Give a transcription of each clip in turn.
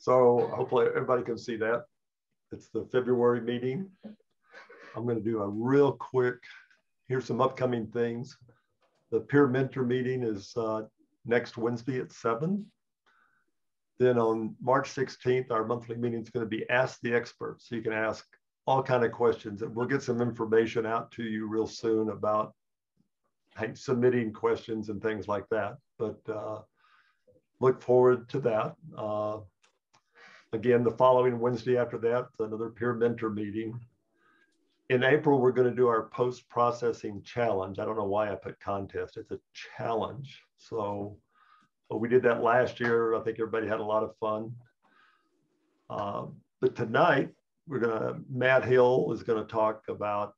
So hopefully everybody can see that. It's the February meeting. I'm going to do a real quick, here's some upcoming things. The peer mentor meeting is next Wednesday at 7. Then on March 16th, our monthly meeting is going to be Ask the Experts. So you can ask all kinds of questions, and we'll get some information out to you real soon about submitting questions and things like that. But look forward to that. Again, the following Wednesday after that, another peer mentor meeting. In April, we're going to do our post-processing challenge. I don't know why I put contest. It's a challenge. So we did that last year. I think everybody had a lot of fun. But tonight, Matt Hill is going to talk about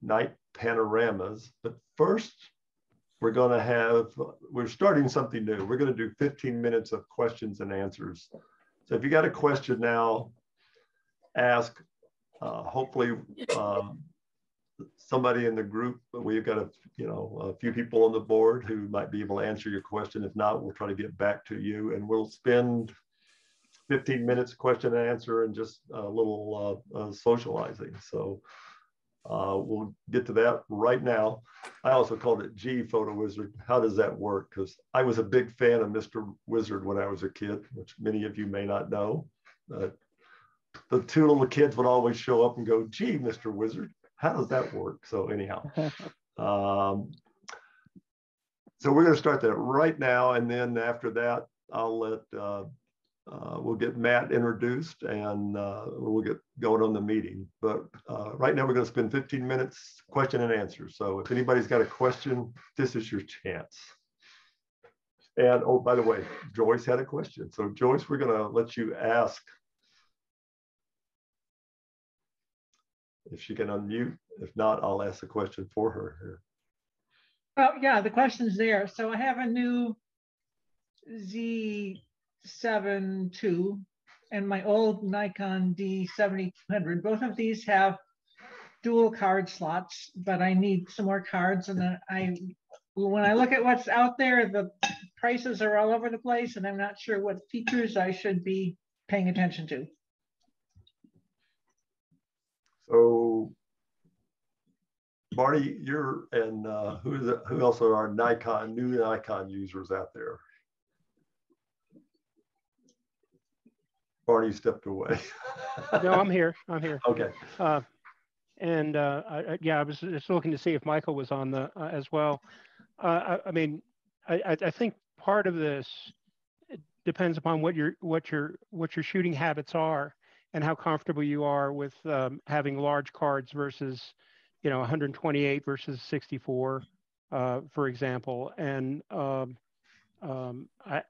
night panoramas. But first, we're starting something new. We're going to do 15 minutes of questions and answers. So if you got a question now, ask. Hopefully somebody in the group, we've got a few people on the board who might be able to answer your question. If not, we'll try to get back to you, and we'll spend 15 minutes question and answer and just a little socializing. So we'll get to that right now. I also called it G Photo Wizard. How does that work? Because I was a big fan of Mr. Wizard when I was a kid, which many of you may not know. The two little kids would always show up and go, gee, Mr. Wizard, how does that work? So anyhow, so we're going to start that right now. And then after that, we'll get Matt introduced, and we'll get going on the meeting. But right now we're going to spend 15 minutes question and answer. So if anybody's got a question, this is your chance. And oh, by the way, Joyce had a question. So Joyce, we're going to let you ask if she can unmute. If not, I'll ask the question for her here. Well, yeah, the question's there. So I have a new Z7 II and my old Nikon D7200. Both of these have dual card slots, but I need some more cards. And then when I look at what's out there, the prices are all over the place, and I'm not sure what features I should be paying attention to. So, Barney, you're and who else are our new Nikon users out there? Barney stepped away. No, I'm here. I'm here. Okay. I was just looking to see if Michael was on the as well. I think part of this depends upon what your shooting habits are, and how comfortable you are with having large cards versus, 128 versus 64, for example. And I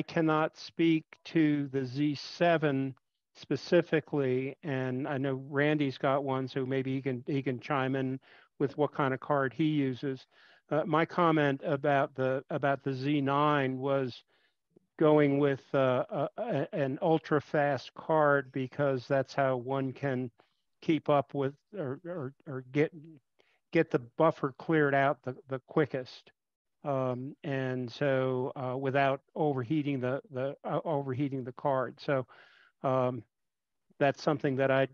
cannot speak to the Z7 specifically, and I know Randy's got one, so maybe he can chime in with what kind of card he uses. My comment about the Z9 was going with an ultra fast card, because that's how one can keep up with or get the buffer cleared out the quickest, and so without overheating the card. So that's something that I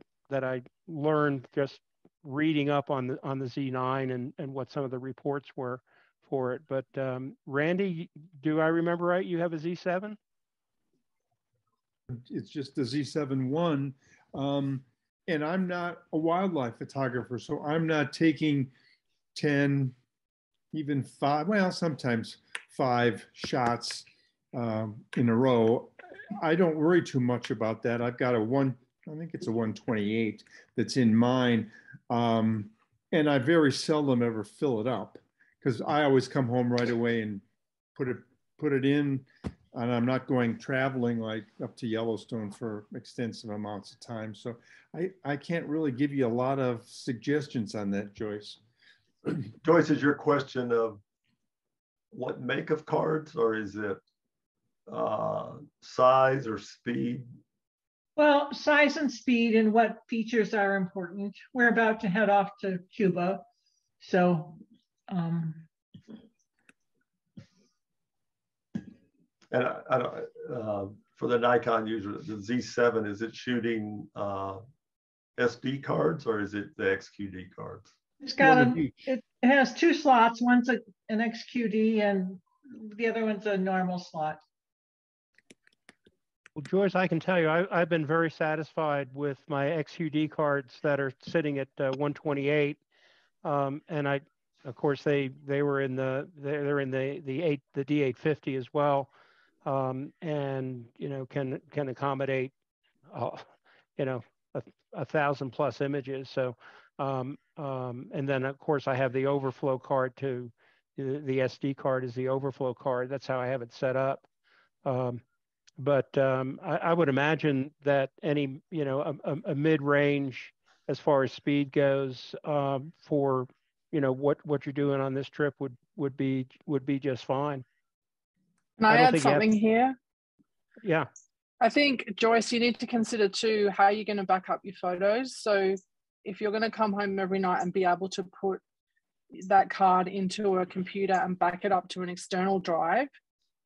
learned just reading up on the Z9 and what some of the reports were for it. But Randy, do I remember right? You have a Z7? It's just the Z7 I, and I'm not a wildlife photographer, so I'm not taking 10, even 5, well, sometimes 5 shots in a row. I don't worry too much about that. I've got I think it's a 128 that's in mine, and I very seldom ever fill it up, because I always come home right away and put it in, and I'm not going traveling like up to Yellowstone for extensive amounts of time. So I can't really give you a lot of suggestions on that, Joyce. Joyce, is your question of what make of cards, or is it size or speed? Well, size and speed, and what features are important. We're about to head off to Cuba, so and for the Nikon user, the Z7, is it shooting SD cards or is it the XQD cards? It's got One of a, each. it has two slots. One's an XQD and the other one's a normal slot. Well, George, I can tell you, I've been very satisfied with my XUD cards that are sitting at 128, and of course, they're in the D850 as well, and can accommodate, you know, 1,000+ images. So, and then of course I have the overflow card too. The SD card is the overflow card. That's how I have it set up. But I would imagine that any, a mid-range as far as speed goes for, what you're doing on this trip would be just fine. Can I add something here? Yeah. I think, Joyce, you need to consider too how you're going to back up your photos. So if you're going to come home every night and be able to put that card into a computer and back it up to an external drive,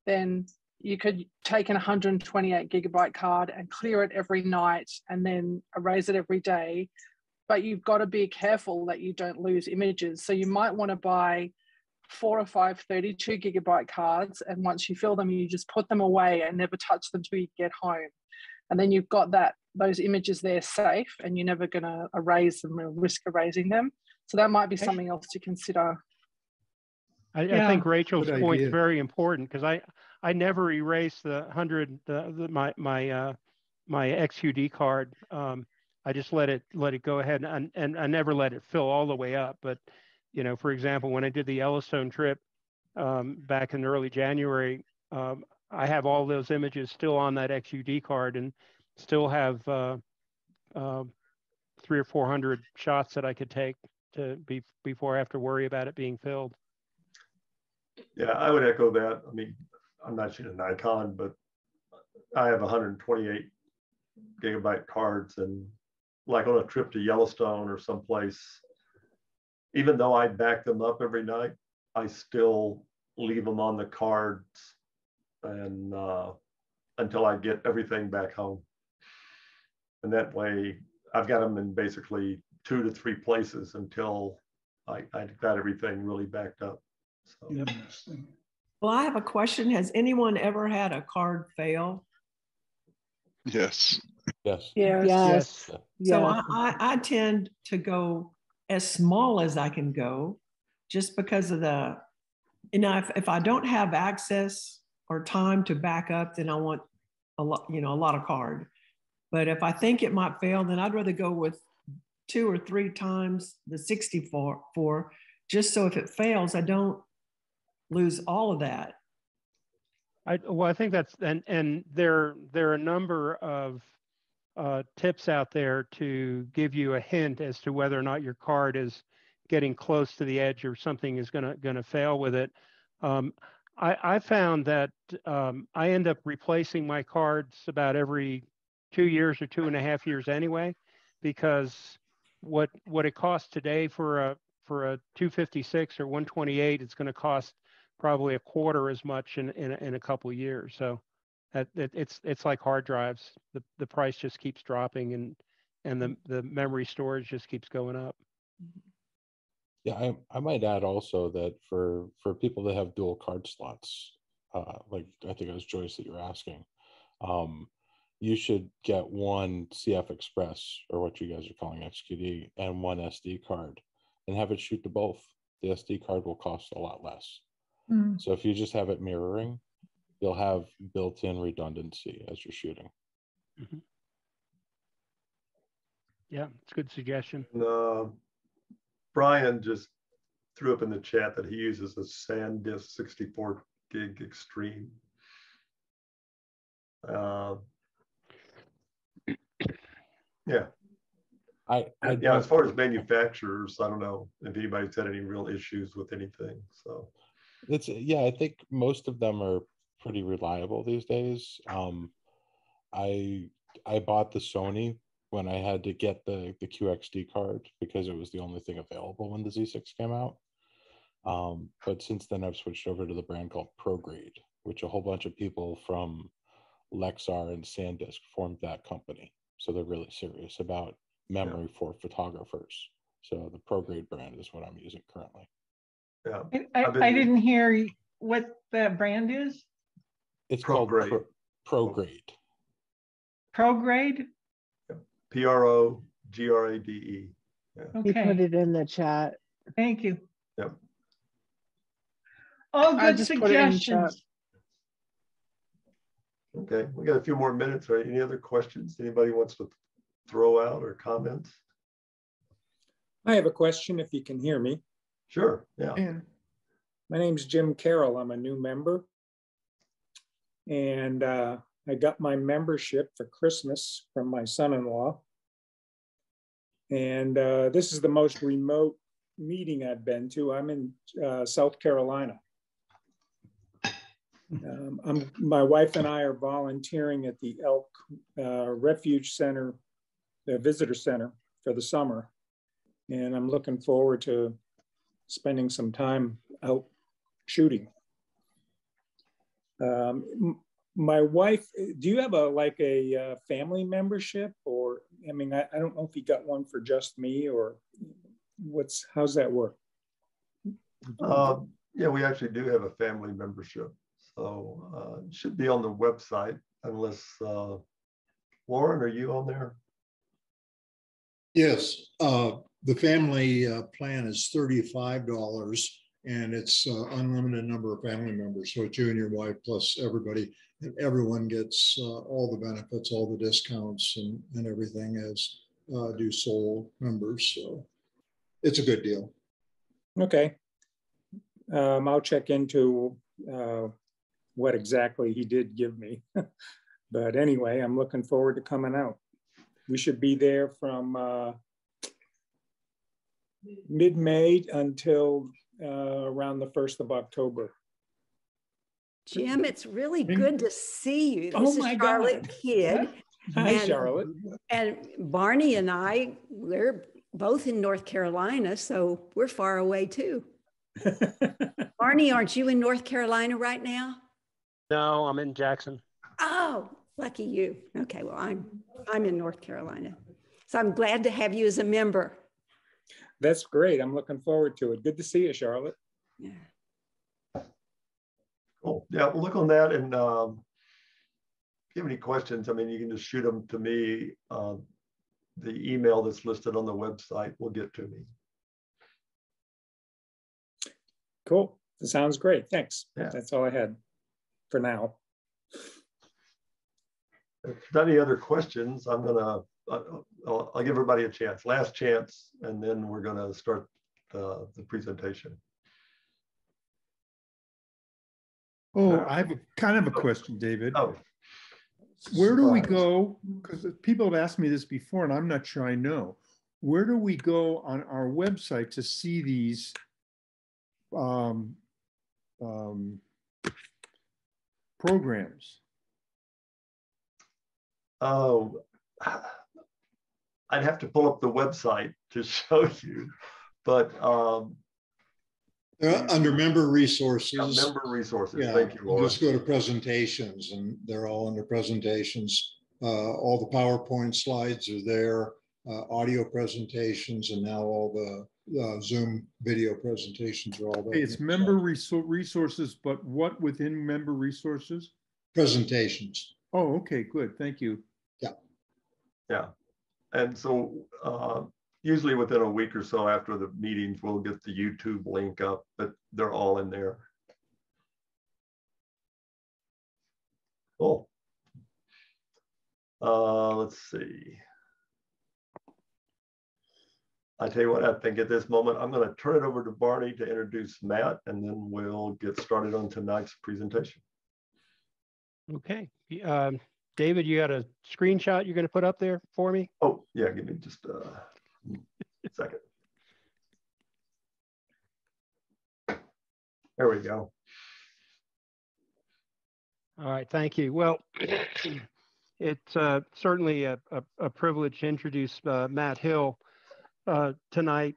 then you could take an 128 gigabyte card and clear it every night and then erase it every day. But you've got to be careful that you don't lose images. So you might want to buy 4 or 5 32 gigabyte cards. And once you fill them, you just put them away and never touch them till you get home. And then you've got those images there safe and you're never going to erase them or risk erasing them. So that might be something else to consider. I think Rachel's Good point is idea. very important because I never erase the 100 my XUD card. I just let it go ahead and I never let it fill all the way up. But for example, when I did the Yellowstone trip back in early January, I have all those images still on that XUD card and still have 300 or 400 shots that I could take before I have to worry about it being filled. Yeah, I would echo that. I mean, I'm not shooting a Nikon, but I have 128 gigabyte cards, and like on a trip to Yellowstone or someplace, even though I back them up every night, I still leave them on the cards and until I get everything back home. And that way I've got them in basically 2 to 3 places until I got everything really backed up. So. Interesting. Well, I have a question. Has anyone ever had a card fail? Yes. Yes. So I tend to go as small as I can go just because of the, if I don't have access or time to back up, then I want a lot of card. But if I think it might fail, then I'd rather go with 2 or 3 times the 64, just so if it fails, I don't lose all of that. I think that's, and there are a number of tips out there to give you a hint as to whether or not your card is getting close to the edge or something is gonna fail with it. I found that I end up replacing my cards about every 2 years or 2.5 years anyway, because what it costs today for a 256 or 128, it's going to cost probably a quarter as much in a couple of years. So it's like hard drives. The price just keeps dropping and the memory storage just keeps going up. Yeah, I might add also that for people that have dual card slots, like I think it was Joyce that you're asking, you should get one CF Express, or what you guys are calling XQD, and one SD card and have it shoot to both. The SD card will cost a lot less. So if you just have it mirroring, you'll have built-in redundancy as you're shooting. Mm-hmm. Yeah, it's a good suggestion. Brian just threw up in the chat that he uses a SanDisk 64 gig Extreme. Yeah. As far as manufacturers, I don't know if anybody's had any real issues with anything. So I think most of them are pretty reliable these days. I bought the Sony when I had to get the QXD card because it was the only thing available when the Z6 came out. But since then I've switched over to the brand called ProGrade, which a whole bunch of people from Lexar and SanDisk formed that company. So they're really serious about memory for photographers. So the ProGrade brand is what I'm using currently. Yeah, I didn't hear what that brand is. It's called ProGrade. ProGrade? PROGRADE. Yeah. Okay. He put it in the chat. Thank you. Yep. All I good just put it in chat. suggestions. Okay, we got a few more minutes, right? Any other questions anybody wants to throw out or comments? I have a question if you can hear me. Sure, yeah. My name's Jim Carroll. I'm a new member. And I got my membership for Christmas from my son-in-law. And this is the most remote meeting I've been to. I'm in South Carolina. My wife and I are volunteering at the Elk Refuge Center, the visitor center for the summer. And I'm looking forward to spending some time out shooting. My wife, do you have a family membership, or, I mean, I don't know if you got one for just me, or how's that work? Yeah, we actually do have a family membership. So it should be on the website, unless, Lauren, are you on there? Yes, the family plan is $35, and it's unlimited number of family members. So it's you and your wife plus everybody, and everyone gets all the benefits, all the discounts and everything as do sole members. So it's a good deal. Okay. I'll check into what exactly he did give me. But anyway, I'm looking forward to coming out. We should be there from mid-May until around the 1st of October. Jim, it's really good to see you. This is Charlotte Kidd. Hi, Charlotte. And Barney and I, we're both in North Carolina, so we're far away too. Barney, aren't you in North Carolina right now? No, I'm in Jackson. Oh, lucky you. Okay, well, I'm in North Carolina. So I'm glad to have you as a member. That's great. I'm looking forward to it. Good to see you, Charlotte. Yeah. Cool. Yeah, we'll look on that, and if you have any questions, I mean, you can just shoot them to me. The email that's listed on the website will get to me. Cool. That sounds great. Thanks. Yeah. That's all I had for now. If there's any other questions, I'm gonna, I'll give everybody a chance, last chance, and then we're gonna start the presentation. Oh, I have kind of a question, David. Oh. Where do we go? Because people have asked me this before, and I'm not sure I know. Where do we go on our website to see these programs? Oh, I'd have to pull up the website to show you, but under member resources. Member resources, yeah, thank you, Laura. Just go to presentations, and they're all under presentations. All the PowerPoint slides are there, audio presentations, and now all the Zoom video presentations are all there. Hey, it's member resources, but what within member resources? Presentations. Oh, okay, good. Thank you. Yeah. Yeah. And so usually within a week or so after the meetings, we'll get the YouTube link up, but they're all in there. Cool. Let's see. I tell you what, I think at this moment, I'm going to turn it over to Barney to introduce Matt, and then we'll get started on tonight's presentation. Okay. David, you got a screenshot you're going to put up there for me? Oh, yeah, give me just a second. There we go. All right, thank you. Well, it's certainly a privilege to introduce Matt Hill tonight.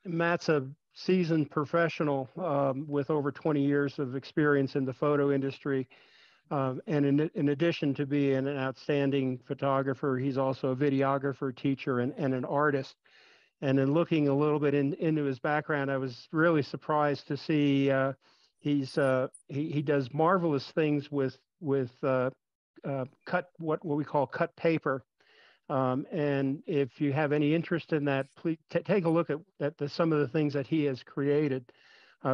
Matt's a seasoned professional with over 20 years of experience in the photo industry. And in addition to being an outstanding photographer, he's also a videographer, teacher, and an artist. And in looking a little bit into his background, I was really surprised to see he does marvelous things with cut what we call cut paper. And if you have any interest in that, please take a look at some of the things that he has created,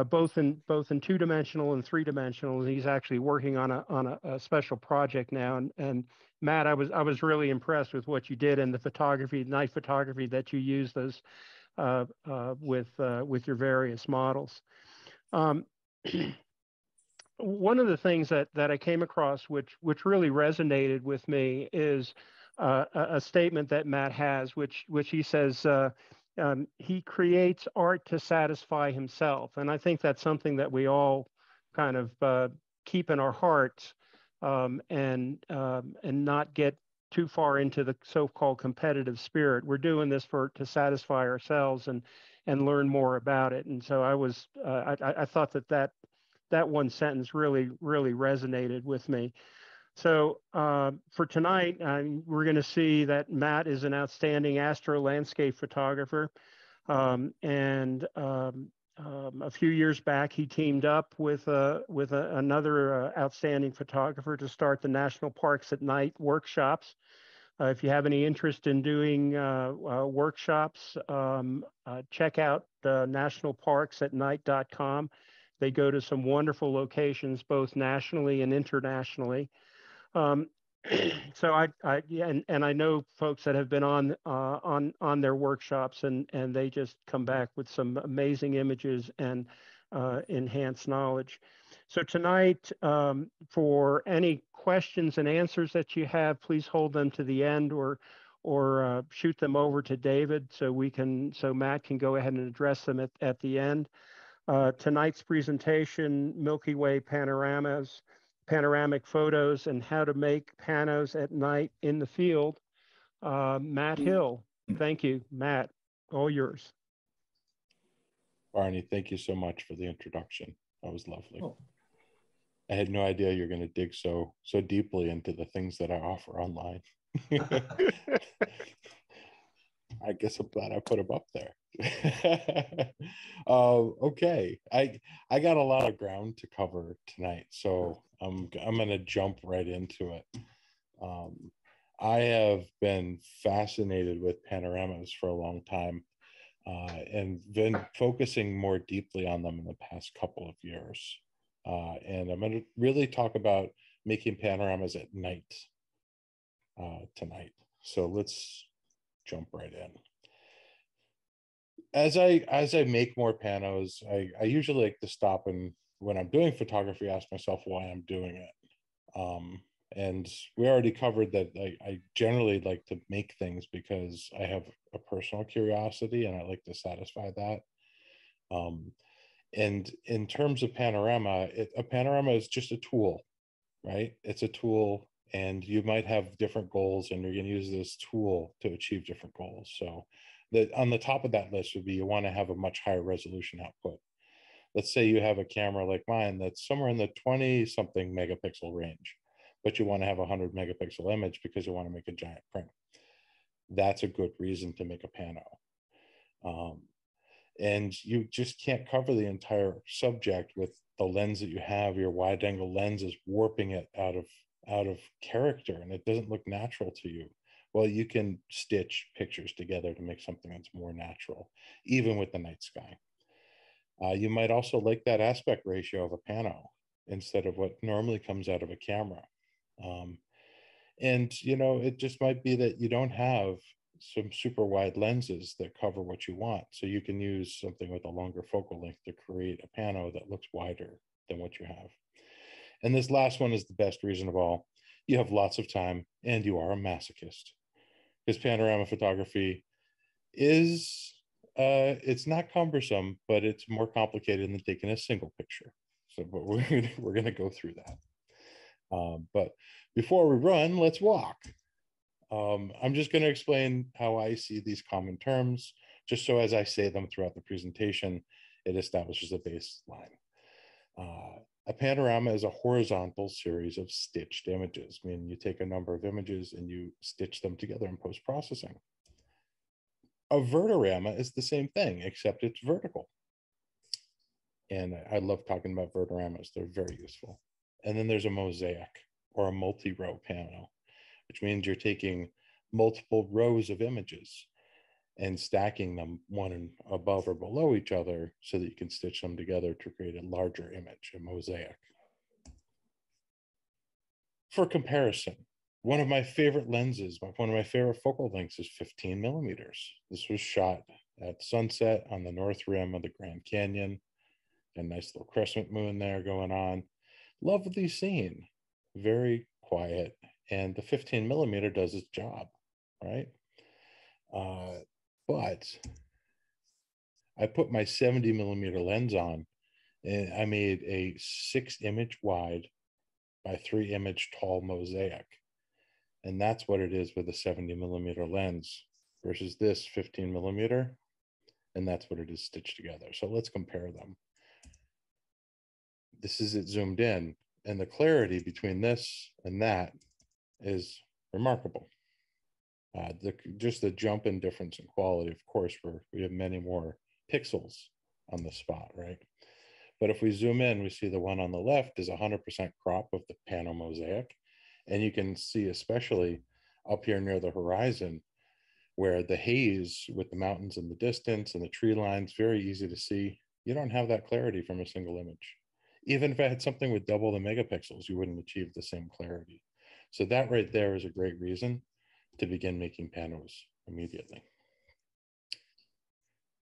both in 2-dimensional and 3-dimensional. He's actually working on a special project now. And Matt, I was really impressed with what you did and the photography, night photography that you used those with your various models. One of the things that I came across, which really resonated with me, is a statement that Matt has, which he says he creates art to satisfy himself, and I think that's something that we all kind of keep in our hearts, and not get too far into the so-called competitive spirit. We're doing this to satisfy ourselves and learn more about it. And so I thought that one sentence really resonated with me. So for tonight, we're going to see that Matt is an outstanding astro landscape photographer. And a few years back, he teamed up with another outstanding photographer to start the National Parks at Night workshops. If you have any interest in doing workshops, check out nationalparksatnight.com. They go to some wonderful locations, both nationally and internationally. So I know folks that have been on their workshops, and they just come back with some amazing images and enhanced knowledge. So tonight, for any questions and answers that you have, please hold them to the end, or shoot them over to David so Matt can go ahead and address them at the end. Tonight's presentation, Milky Way Panoramas, Panoramic Photos, and How to Make Panos at Night in the Field. Matt Hill. Thank you, Matt. All yours. Barney, thank you so much for the introduction. That was lovely. Oh. I had no idea you're going to dig so deeply into the things that I offer online. I guess I'm glad I put them up there. Okay, I got a lot of ground to cover tonight, so I'm going to jump right into it. I have been fascinated with panoramas for a long time, and been focusing more deeply on them in the past couple of years. And I'm going to really talk about making panoramas at night tonight. So let's jump right in. As I make more panos, I usually like to stop and, when I'm doing photography, ask myself why I'm doing it. And we already covered that I generally like to make things because I have a personal curiosity and I like to satisfy that. And in terms of panorama, a panorama is just a tool, right? It's a tool, and you might have different goals, and you're going to use this tool to achieve different goals. So on the top of that list would be you want to have a much higher resolution output. Let's say you have a camera like mine that's somewhere in the 20-something megapixel range, but you want to have a 100 megapixel image because you want to make a giant print. That's a good reason to make a pano. And you just can't cover the entire subject with the lens that you have. Your wide angle lens is warping it out of character, and it doesn't look natural to you. Well, you can stitch pictures together to make something that's more natural, even with the night sky. You might also like that aspect ratio of a pano instead of what normally comes out of a camera. And, it just might be that you don't have some super wide lenses that cover what you want. So you can use something with a longer focal length to create a pano that looks wider than what you have. And this last one is the best reason of all. You have lots of time and you are a masochist. Because panorama photography is, it's not cumbersome, but it's more complicated than taking a single picture. So but we're going to go through that. But before we run, let's walk. I'm just going to explain how I see these common terms, just so as I say them throughout the presentation, it establishes a baseline. A panorama is a horizontal series of stitched images, meaning you take a number of images and you stitch them together in post-processing. A vertorama is the same thing, except it's vertical. And I love talking about vertoramas. They're very useful. And then there's a mosaic or a multi-row panel, which means you're taking multiple rows of images and stacking them one above or below each other so that you can stitch them together to create a larger image, a mosaic. For comparison, one of my favorite lenses, one of my favorite focal lengths is 15 millimeters. This was shot at sunset on the north rim of the Grand Canyon. A nice little crescent moon there going on. Lovely scene, very quiet. And the 15 millimeter does its job, right? But I put my 70 millimeter lens on and I made a 6 image wide by 3 image tall mosaic. And that's what it is with a 70 millimeter lens versus this 15 millimeter. And that's what it is stitched together. So let's compare them. This is it zoomed in, and the clarity between this and that is remarkable. Just the jump in difference in quality, of course, we have many more pixels on the spot, right? But if we zoom in, we see the one on the left is 100% crop of the pano mosaic. And you can see, especially up here near the horizon, where the haze with the mountains in the distance and the tree lines, very easy to see. You don't have that clarity from a single image. Even if I had something with double the megapixels, you wouldn't achieve the same clarity. So that right there is a great reason to begin making panos immediately.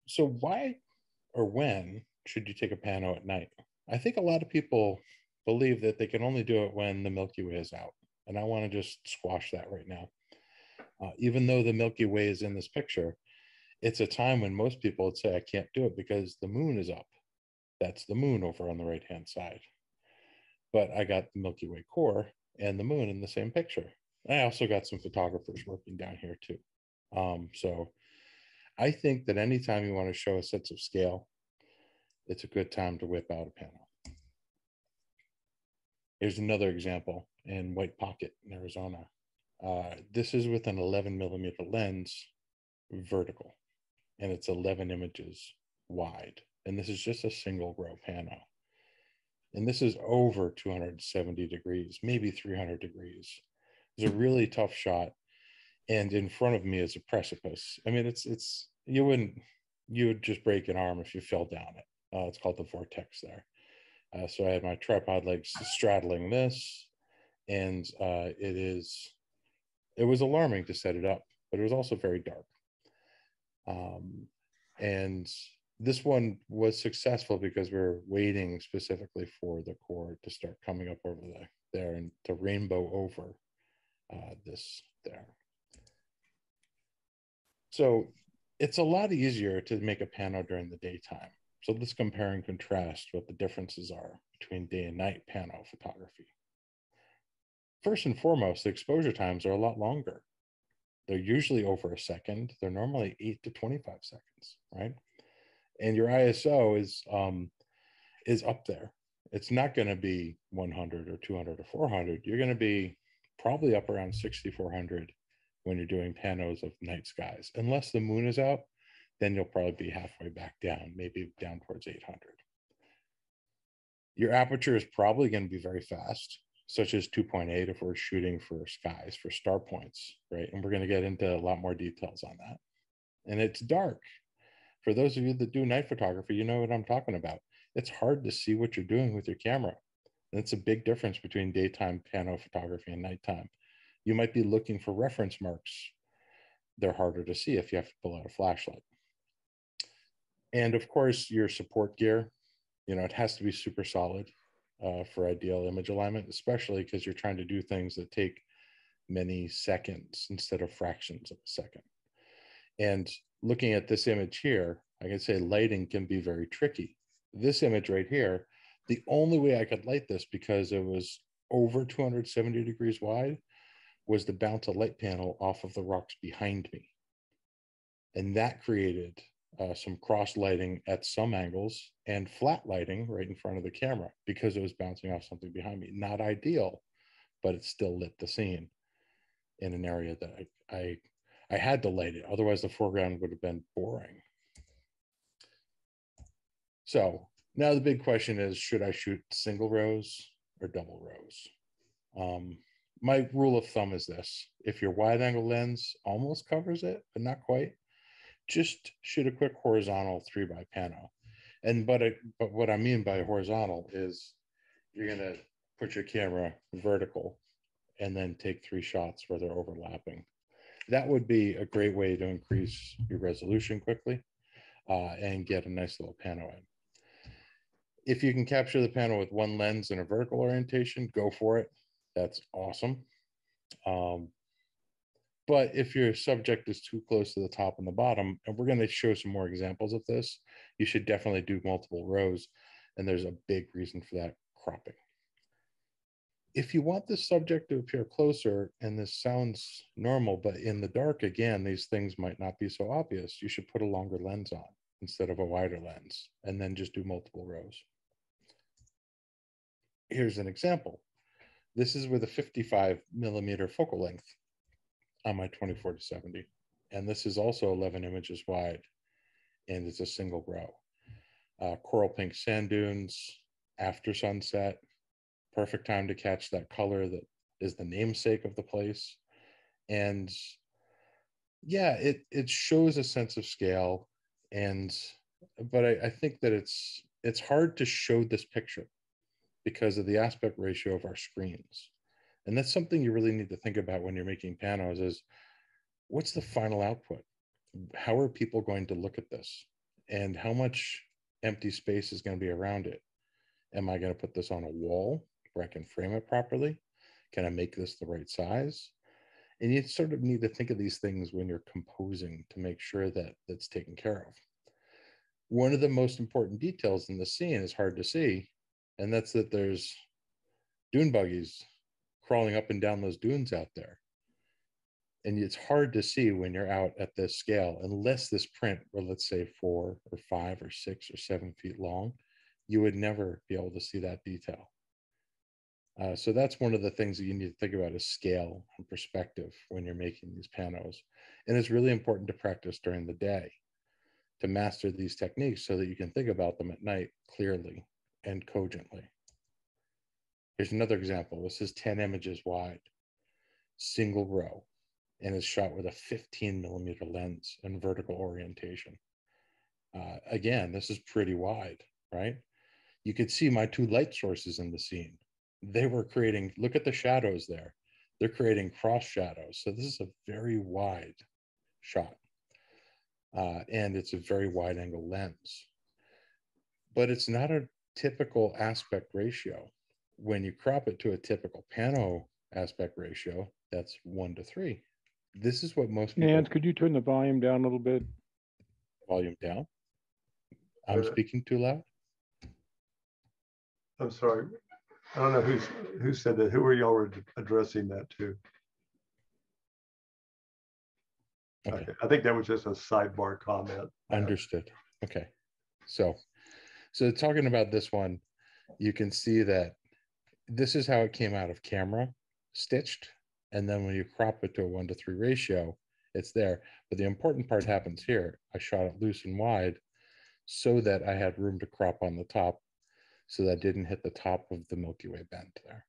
So why or when should you take a pano at night? I think a lot of people believe that they can only do it when the Milky Way is out. And I want to just squash that right now. Even though the Milky Way is in this picture, it's a time when most people would say, I can't do it because the moon is up. That's the moon over on the right-hand side. But I got the Milky Way core and the moon in the same picture. I also got some photographers working down here too. So I think that anytime you want to show a sense of scale, it's a good time to whip out a panel. Here's another example in White Pocket in Arizona. This is with an 11 millimeter lens, vertical, and it's 11 images wide. And this is just a single row pano. And this is over 270 degrees, maybe 300 degrees. It's a really tough shot. And in front of me is a precipice. I mean, you would just break an arm if you fell down it. It's called the vortex there. So I had my tripod legs straddling this, and it was alarming to set it up, but it was also very dark. And this one was successful because we were waiting specifically for the core to start coming up over there and to rainbow over this there. So it's a lot easier to make a pano during the daytime. So let's compare and contrast what the differences are between day and night pano photography. First and foremost, the exposure times are a lot longer. They're usually over a second. They're normally 8 to 25 seconds, right? And your ISO is up there. It's not going to be 100 or 200 or 400. You're going to be probably up around 6,400 when you're doing panos of night skies. Unless the moon is out, then you'll probably be halfway back down, maybe down towards 800. Your aperture is probably going to be very fast, such as 2.8 if we're shooting for skies, for star points, right? And we're going to get into a lot more details on that. And it's dark. For those of you that do night photography, you know what I'm talking about. It's hard to see what you're doing with your camera. And it's a big difference between daytime pano photography and nighttime. You might be looking for reference marks. They're harder to see if you have to pull out a flashlight. And of course, your support gear, it has to be super solid for ideal image alignment, especially because you're trying to do things that take many seconds instead of fractions of a second. And looking at this image here, I can say lighting can be very tricky. This image right here, the only way I could light this because it was over 270 degrees wide was to bounce a light panel off of the rocks behind me. And that created some cross lighting at some angles and flat lighting right in front of the camera because it was bouncing off something behind me. Not ideal, but it still lit the scene in an area that I had to light it. Otherwise the foreground would have been boring. So now the big question is, should I shoot single rows or double rows? My rule of thumb is this: if your wide angle lens almost covers it, but not quite, just shoot a quick horizontal 3x pano. And but what I mean by horizontal is you're gonna put your camera vertical and then take 3 shots where they're overlapping. That would be a great way to increase your resolution quickly and get a nice little pano in. If you can capture the pano with one lens in a vertical orientation, go for it. That's awesome. But if your subject is too close to the top and the bottom, and we're going to show some more examples of this, you should definitely do multiple rows. And there's a big reason for that: cropping. If you want the subject to appear closer, and this sounds normal, but in the dark, again, these things might not be so obvious, you should put a longer lens on instead of a wider lens, and then just do multiple rows. Here's an example. This is with a 55mm focal length on my 24-70. And this is also 11 images wide, and it's a single row. Coral pink sand dunes, after sunset, perfect time to catch that color that is the namesake of the place. And yeah, it shows a sense of scale. But I think that it's hard to show this picture because of the aspect ratio of our screens. And that's something you really need to think about when you're making panos is, what's the final output? How are people going to look at this? And how much empty space is going to be around it? Am I going to put this on a wall where I can frame it properly? Can I make this the right size? And you sort of need to think of these things when you're composing to make sure that that's taken care of. One of the most important details in the scene is hard to see, and that's that there's dune buggies crawling up and down those dunes out there. And it's hard to see when you're out at this scale, unless this print were, let's say, 4 or 5 or 6 or 7 feet long, you would never be able to see that detail. So that's one of the things that you need to think about is scale and perspective when you're making these panos. And it's really important to practice during the day to master these techniques so that you can think about them at night clearly and cogently. Here's another example. This is 10 images wide, single row, and is shot with a 15mm lens in vertical orientation. Again, this is pretty wide, right? You could see my 2 light sources in the scene. They were creating, look at the shadows there. They're creating cross shadows. So this is a very wide shot. And it's a very wide angle lens. But it's not a typical aspect ratio. When you crop it to a typical pano aspect ratio, that's 1:3. This is what most people... And could you turn the volume down a little bit? Volume down? I'm speaking too loud? I'm sorry. I don't know who said that. Who are y'all addressing that to? Okay. I think that was just a sidebar comment. Understood. Okay. So talking about this one, you can see that this is how it came out of camera, stitched. And then when you crop it to a 1:3 ratio, it's there. But the important part happens here. I shot it loose and wide so that I had room to crop on the top so that didn't hit the top of the Milky Way bend there.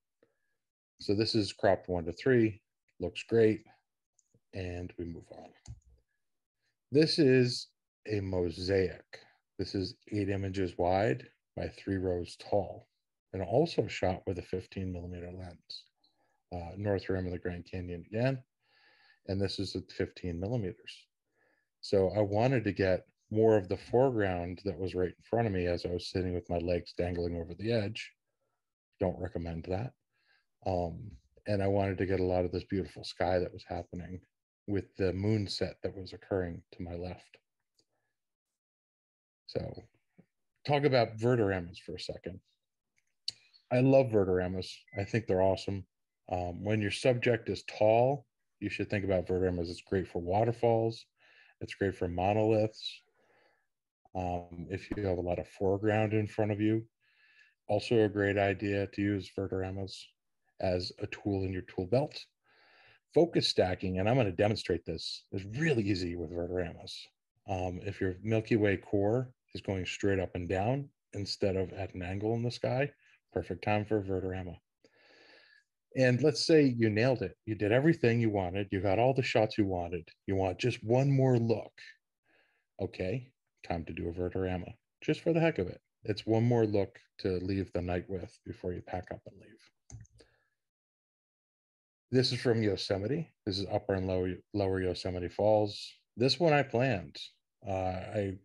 So this is cropped 1:3, looks great. And we move on. This is a mosaic. This is 8 images wide by 3 rows tall, and also shot with a 15mm lens. North rim of the Grand Canyon again, and this is at 15mm. So I wanted to get more of the foreground that was right in front of me as I was sitting with my legs dangling over the edge. Don't recommend that. And I wanted to get a lot of this beautiful sky that was happening with the moon set that was occurring to my left. So talk about vertoramas for a second. I love vertoramas. I think they're awesome. When your subject is tall, you should think about vertoramas. It's great for waterfalls. It's great for monoliths. If you have a lot of foreground in front of you, also a great idea to use Vertoramas as a tool in your tool belt. Focus stacking, and I'm going to demonstrate this, is really easy with Vertoramas. If your Milky Way core is going straight up and down instead of at an angle in the sky, perfect time for a Vertorama. And let's say you nailed it. You did everything you wanted. You got all the shots you wanted. You want just one more look. Okay, time to do a Vertorama, just for the heck of it. It's one more look to leave the night with before you pack up and leave. This is from Yosemite. This is upper and lower Yosemite Falls. This one I planned. I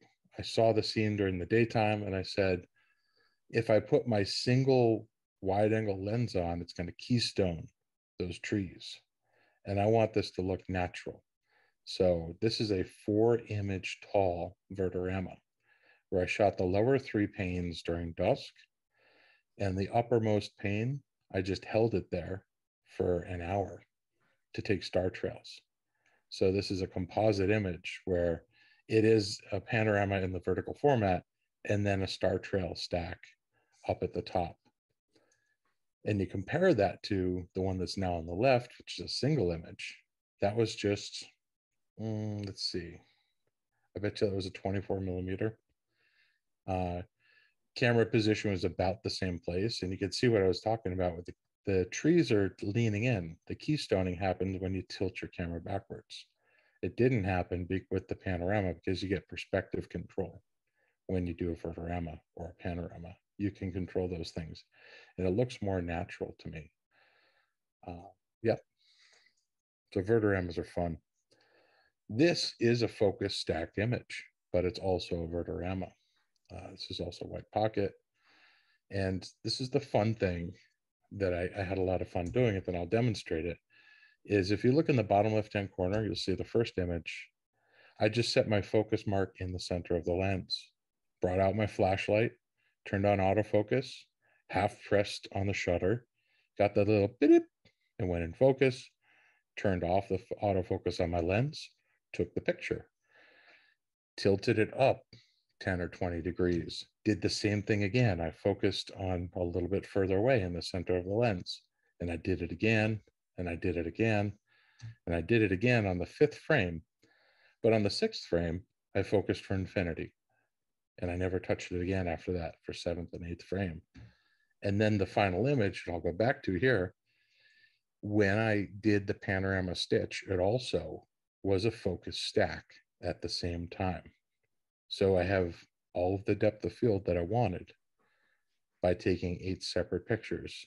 saw the scene during the daytime and I said, if I put my single wide angle lens on, it's going to keystone those trees. And I want this to look natural. So this is a 4-image tall Vertorama where I shot the lower 3 panes during dusk, and the uppermost pane, I just held it there for an hour to take star trails. So this is a composite image where it is a panorama in the vertical format and then a star trail stack up at the top. And you compare that to the one that's now on the left, which is a single image. That was just, let's see, I bet you that was a 24 millimeter. Camera position was about the same place, and you can see what I was talking about with the trees are leaning in. The keystoning happens when you tilt your camera backwards. It didn't happen with the panorama because you get perspective control when you do a Vertorama or a panorama. You can control those things, and it looks more natural to me. Yep. So Vertoramas are fun. This is a focus stacked image, but it's also a Vertorama. This is also white pocket. And this is the fun thing that I had a lot of fun doing it, and I'll demonstrate it, is if you look in the bottom left-hand corner, you'll see the first image. I just set my focus mark in the center of the lens, brought out my flashlight, turned on autofocus, half pressed on the shutter, got the little beep, and went in focus, turned off the autofocus on my lens, took the picture, tilted it up 10 or 20 degrees, did the same thing again. I focused on a little bit further away in the center of the lens, and I did it again, and I did it again, and I did it again on the 5th frame. But on the 6th frame, I focused for infinity, and I never touched it again after that for 7th and 8th frame. And then the final image, I'll go back to here, when I did the panorama stitch, it also was a focus stack at the same time. So I have all of the depth of field that I wanted by taking 8 separate pictures,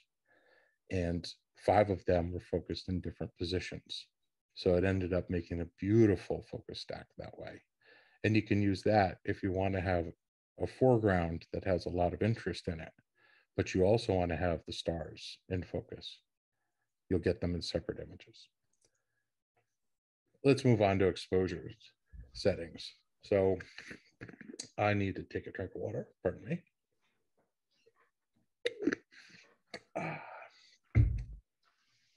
and 5 of them were focused in different positions. So it ended up making a beautiful focus stack that way. And you can use that if you want to have a foreground that has a lot of interest in it, but you also want to have the stars in focus. You'll get them in separate images. Let's move on to exposure settings. So I need to take a drink of water, pardon me.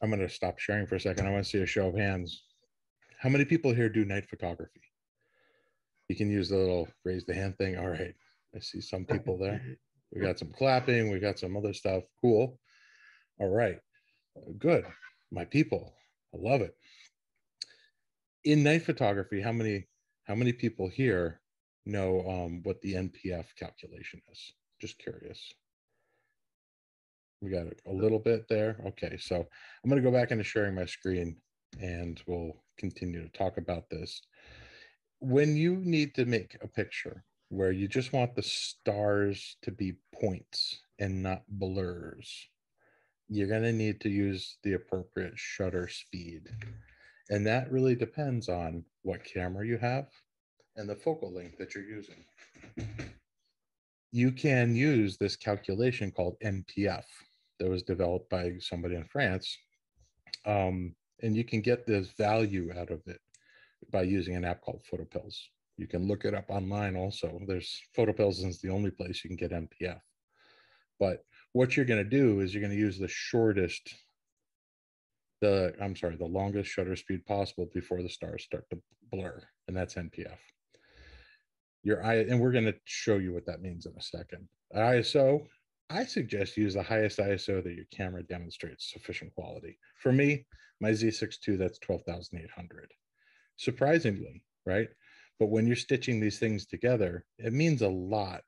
I'm going to stop sharing for a second. I want to see a show of hands. How many people here do night photography? You can use the little raise the hand thing. All right, I see some people there. We got some clapping. We got some other stuff. Cool. All right, good. My people, I love it. In night photography, how many people here know what the NPF calculation is? Just curious. We got a little bit there. Okay, so I'm going to go back into sharing my screen and we'll continue to talk about this. When you need to make a picture where you just want the stars to be points and not blurs, you're going to need to use the appropriate shutter speed. And that really depends on what camera you have and the focal length that you're using. You can use this calculation called NPF that was developed by somebody in France. And you can get this value out of it by using an app called PhotoPills. You can look it up online also. There's PhotoPills is the only place you can get NPF. But what you're going to do is you're going to use the longest shutter speed possible before the stars start to blur, and that's NPF. your eye, and we're going to show you what that means in a second. ISO, I suggest use the highest ISO that your camera demonstrates sufficient quality. For me, my Z6 II, that's 12,800. Surprisingly, right? But when you're stitching these things together, it means a lot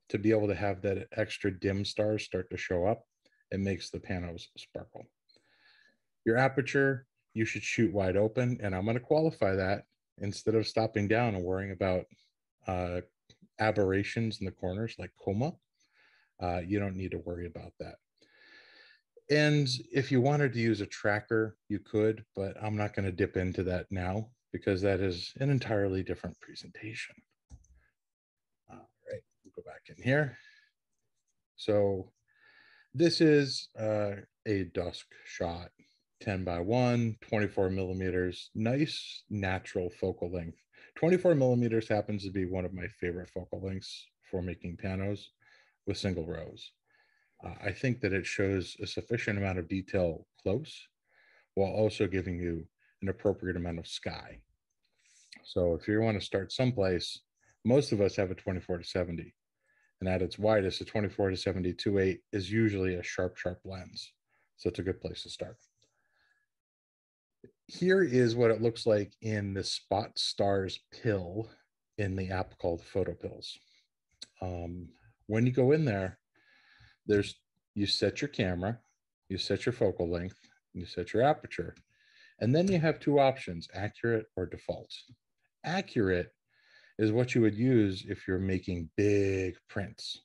to be able to have that extra dim stars start to show up. It makes the panos sparkle. Your aperture, you should shoot wide open, and I'm going to qualify that instead of stopping down and worrying about aberrations in the corners like coma. You don't need to worry about that. And if you wanted to use a tracker, you could, but I'm not going to dip into that now because that is an entirely different presentation. All right, we'll go back in here. So this is a dusk shot, 10x1, 24 millimeters, nice natural focal length. 24 millimeters happens to be one of my favorite focal lengths for making panos with single rows. I think that it shows a sufficient amount of detail close while also giving you an appropriate amount of sky. So if you want to start someplace, most of us have a 24-70, and at its widest, a 24-70 2.8 is usually a sharp lens. So it's a good place to start. Here is what it looks like in the Spot Stars pill in the app called PhotoPills. When you go in there, you set your camera, you set your focal length, you set your aperture, and then you have two options, accurate or default. Accurate is what you would use if you're making big prints.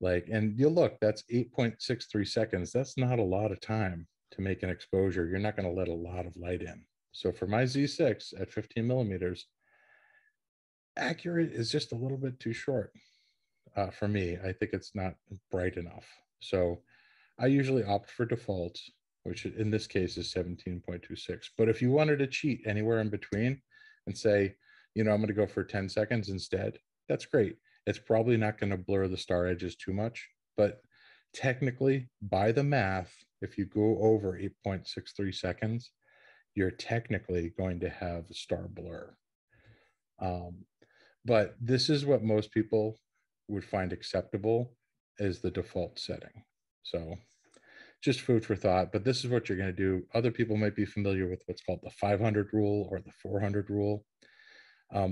And you look, that's 8.63 seconds. That's not a lot of time to make an exposure. You're not going to let a lot of light in. So for my Z6 at 15 millimeters, accurate is just a little bit too short for me. I think it's not bright enough. So I usually opt for default, which in this case is 17.26. But if you wanted to cheat anywhere in between and say, I'm going to go for 10 seconds instead, that's great. It's probably not going to blur the star edges too much, but technically by the math, if you go over 8.63 seconds, you're technically going to have a star blur. But this is what most people would find acceptable as the default setting. So just food for thought, but this is what you're going to do. Other people might be familiar with what's called the 500 rule or the 400 rule.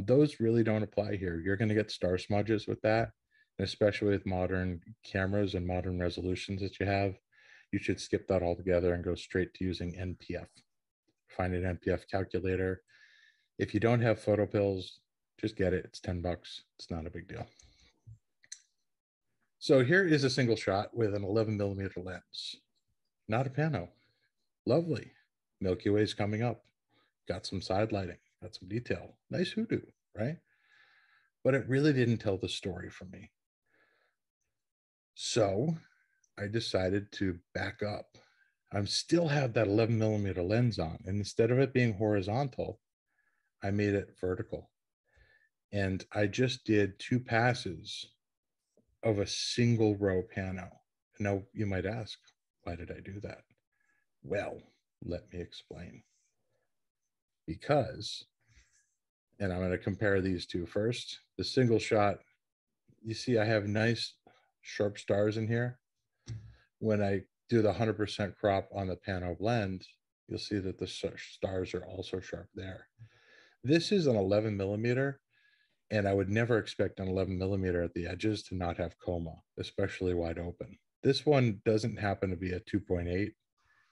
Those really don't apply here. You're going to get star smudges with that, and especially with modern cameras and modern resolutions that you have. You should skip that altogether and go straight to using NPF. Find an NPF calculator. If you don't have PhotoPills, just get it. It's $10. It's not a big deal. So here is a single shot with an 11 millimeter lens. Not a pano. Lovely. Milky Way's coming up. Got some side lighting. Got some detail. Nice hoodoo, right? But it really didn't tell the story for me. So I decided to back up. I still have that 11 millimeter lens on, and instead of it being horizontal, I made it vertical. And I just did 2 passes of a single row pano. Now you might ask, why did I do that? Well, let me explain. Because, and I'm going to compare these two first. The single shot, you see I have nice sharp stars in here. When I do the 100% crop on the pano blend, you'll see that the stars are also sharp there. This is an 11 millimeter, and I would never expect an 11 millimeter at the edges to not have coma, especially wide open. This one doesn't happen to be a 2.8.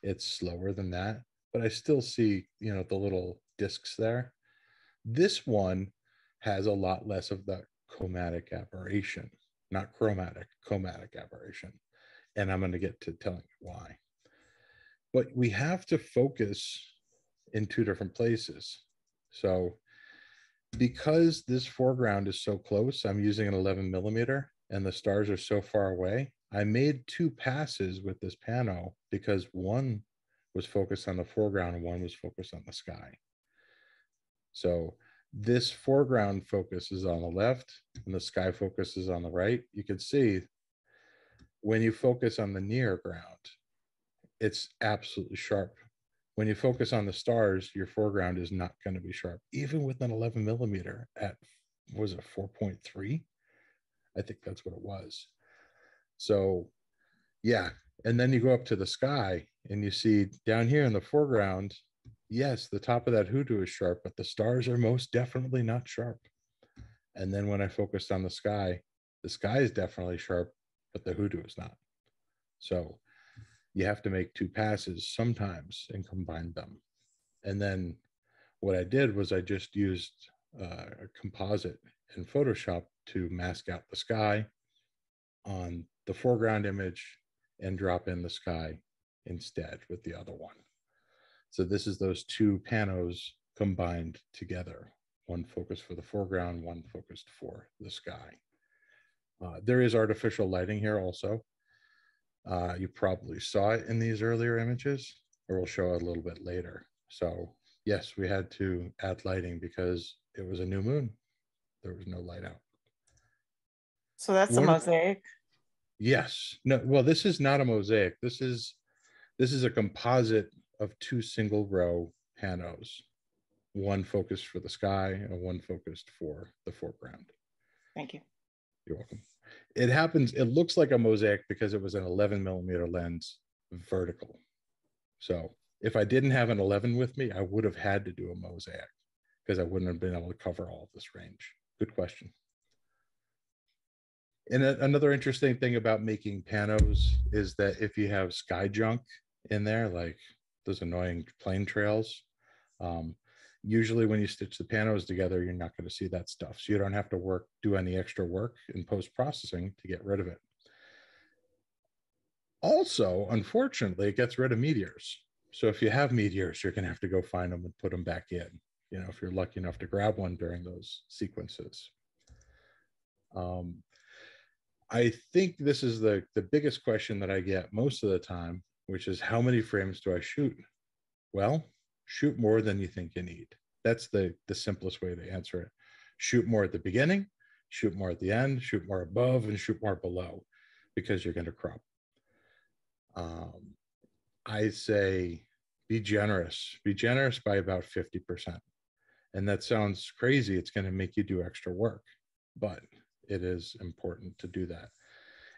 It's slower than that, but I still see, the little discs there. This one has a lot less of the chromatic aberration, not chromatic, chromatic aberration. And I'm going to get to telling you why. But we have to focus in 2 different places. So because this foreground is so close, I'm using an 11 millimeter and the stars are so far away, I made 2 passes with this pano because one was focused on the foreground and one was focused on the sky. So this foreground focus is on the left and the sky focus is on the right. You can see when you focus on the near ground, it's absolutely sharp. When you focus on the stars, your foreground is not going to be sharp, even with an 11 millimeter at was it 4.3? I think that's what it was. So yeah, and then you go up to the sky and you see down here in the foreground, yes, the top of that hoodoo is sharp, but the stars are most definitely not sharp. And then when I focused on the sky is definitely sharp, but the hoodoo is not. So you have to make two passes sometimes and combine them. And then what I did was I just used a composite in Photoshop to mask out the sky on the foreground image and drop in the sky instead with the other one. So this is those two panos combined together. One focused for the foreground, one focused for the sky. There is artificial lighting here also. You probably saw it in these earlier images, or we'll show it a little bit later. So yes, we had to add lighting because it was a new moon. There was no light out. So that's a mosaic? Yes. No, well, this is not a mosaic. This is a composite of two single row panos, one focused for the sky and one focused for the foreground. Thank you. You're welcome. It looks like a mosaic because it was an 11mm lens vertical. So if I didn't have an 11 with me, I would have had to do a mosaic because I wouldn't have been able to cover all of this range. Good question. And another interesting thing about making panos is that if you have sky junk in there, like those annoying plane trails, usually when you stitch the panos together, you're not going to see that stuff. So you don't have to do any extra work in post-processing to get rid of it. Also, unfortunately, it gets rid of meteors. So if you have meteors, you're going to have to go find them and put them back in, you know, if you're lucky enough to grab one during those sequences. I think this is the biggest question that I get most of the time, which is how many frames do I shoot? Well, shoot more than you think you need. That's the simplest way to answer it. Shoot more at the beginning, shoot more at the end, shoot more above, and shoot more below, because you're going to crop. I say be generous. Be generous by about 50%. And that sounds crazy. It's going to make you do extra work, but it is important to do that.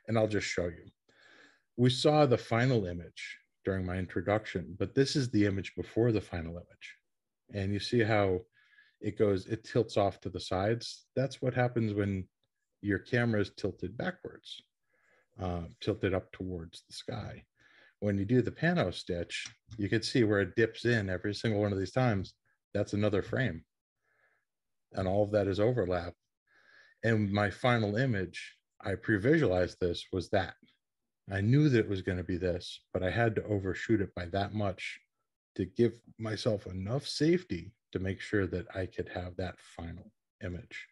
And I'll just show you. We saw the final image during my introduction, but this is the image before the final image. And you see how it tilts off to the sides. That's what happens when your camera is tilted backwards, tilted up towards the sky. When you do the pano stitch, you can see where it dips in every single one of these times. That's another frame. And all of that is overlap. And my final image, I pre-visualized this, was that. I knew that it was going to be this, but I had to overshoot it by that much to give myself enough safety to make sure that I could have that final image.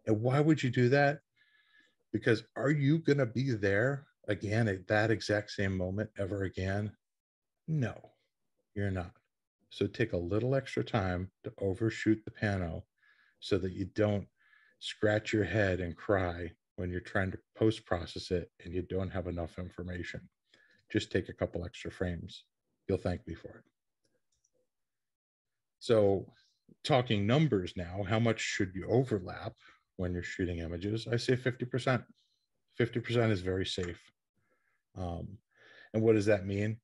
And why would you do that? Because are you going to be there again at that exact same moment ever again? No, you're not. So take a little extra time to overshoot the pano so that you don't scratch your head and cry when you're trying to post-process it and you don't have enough information. Just take a couple extra frames. You'll thank me for it. So talking numbers now, how much should you overlap when you're shooting images? I say 50%. 50% is very safe. And what does that mean?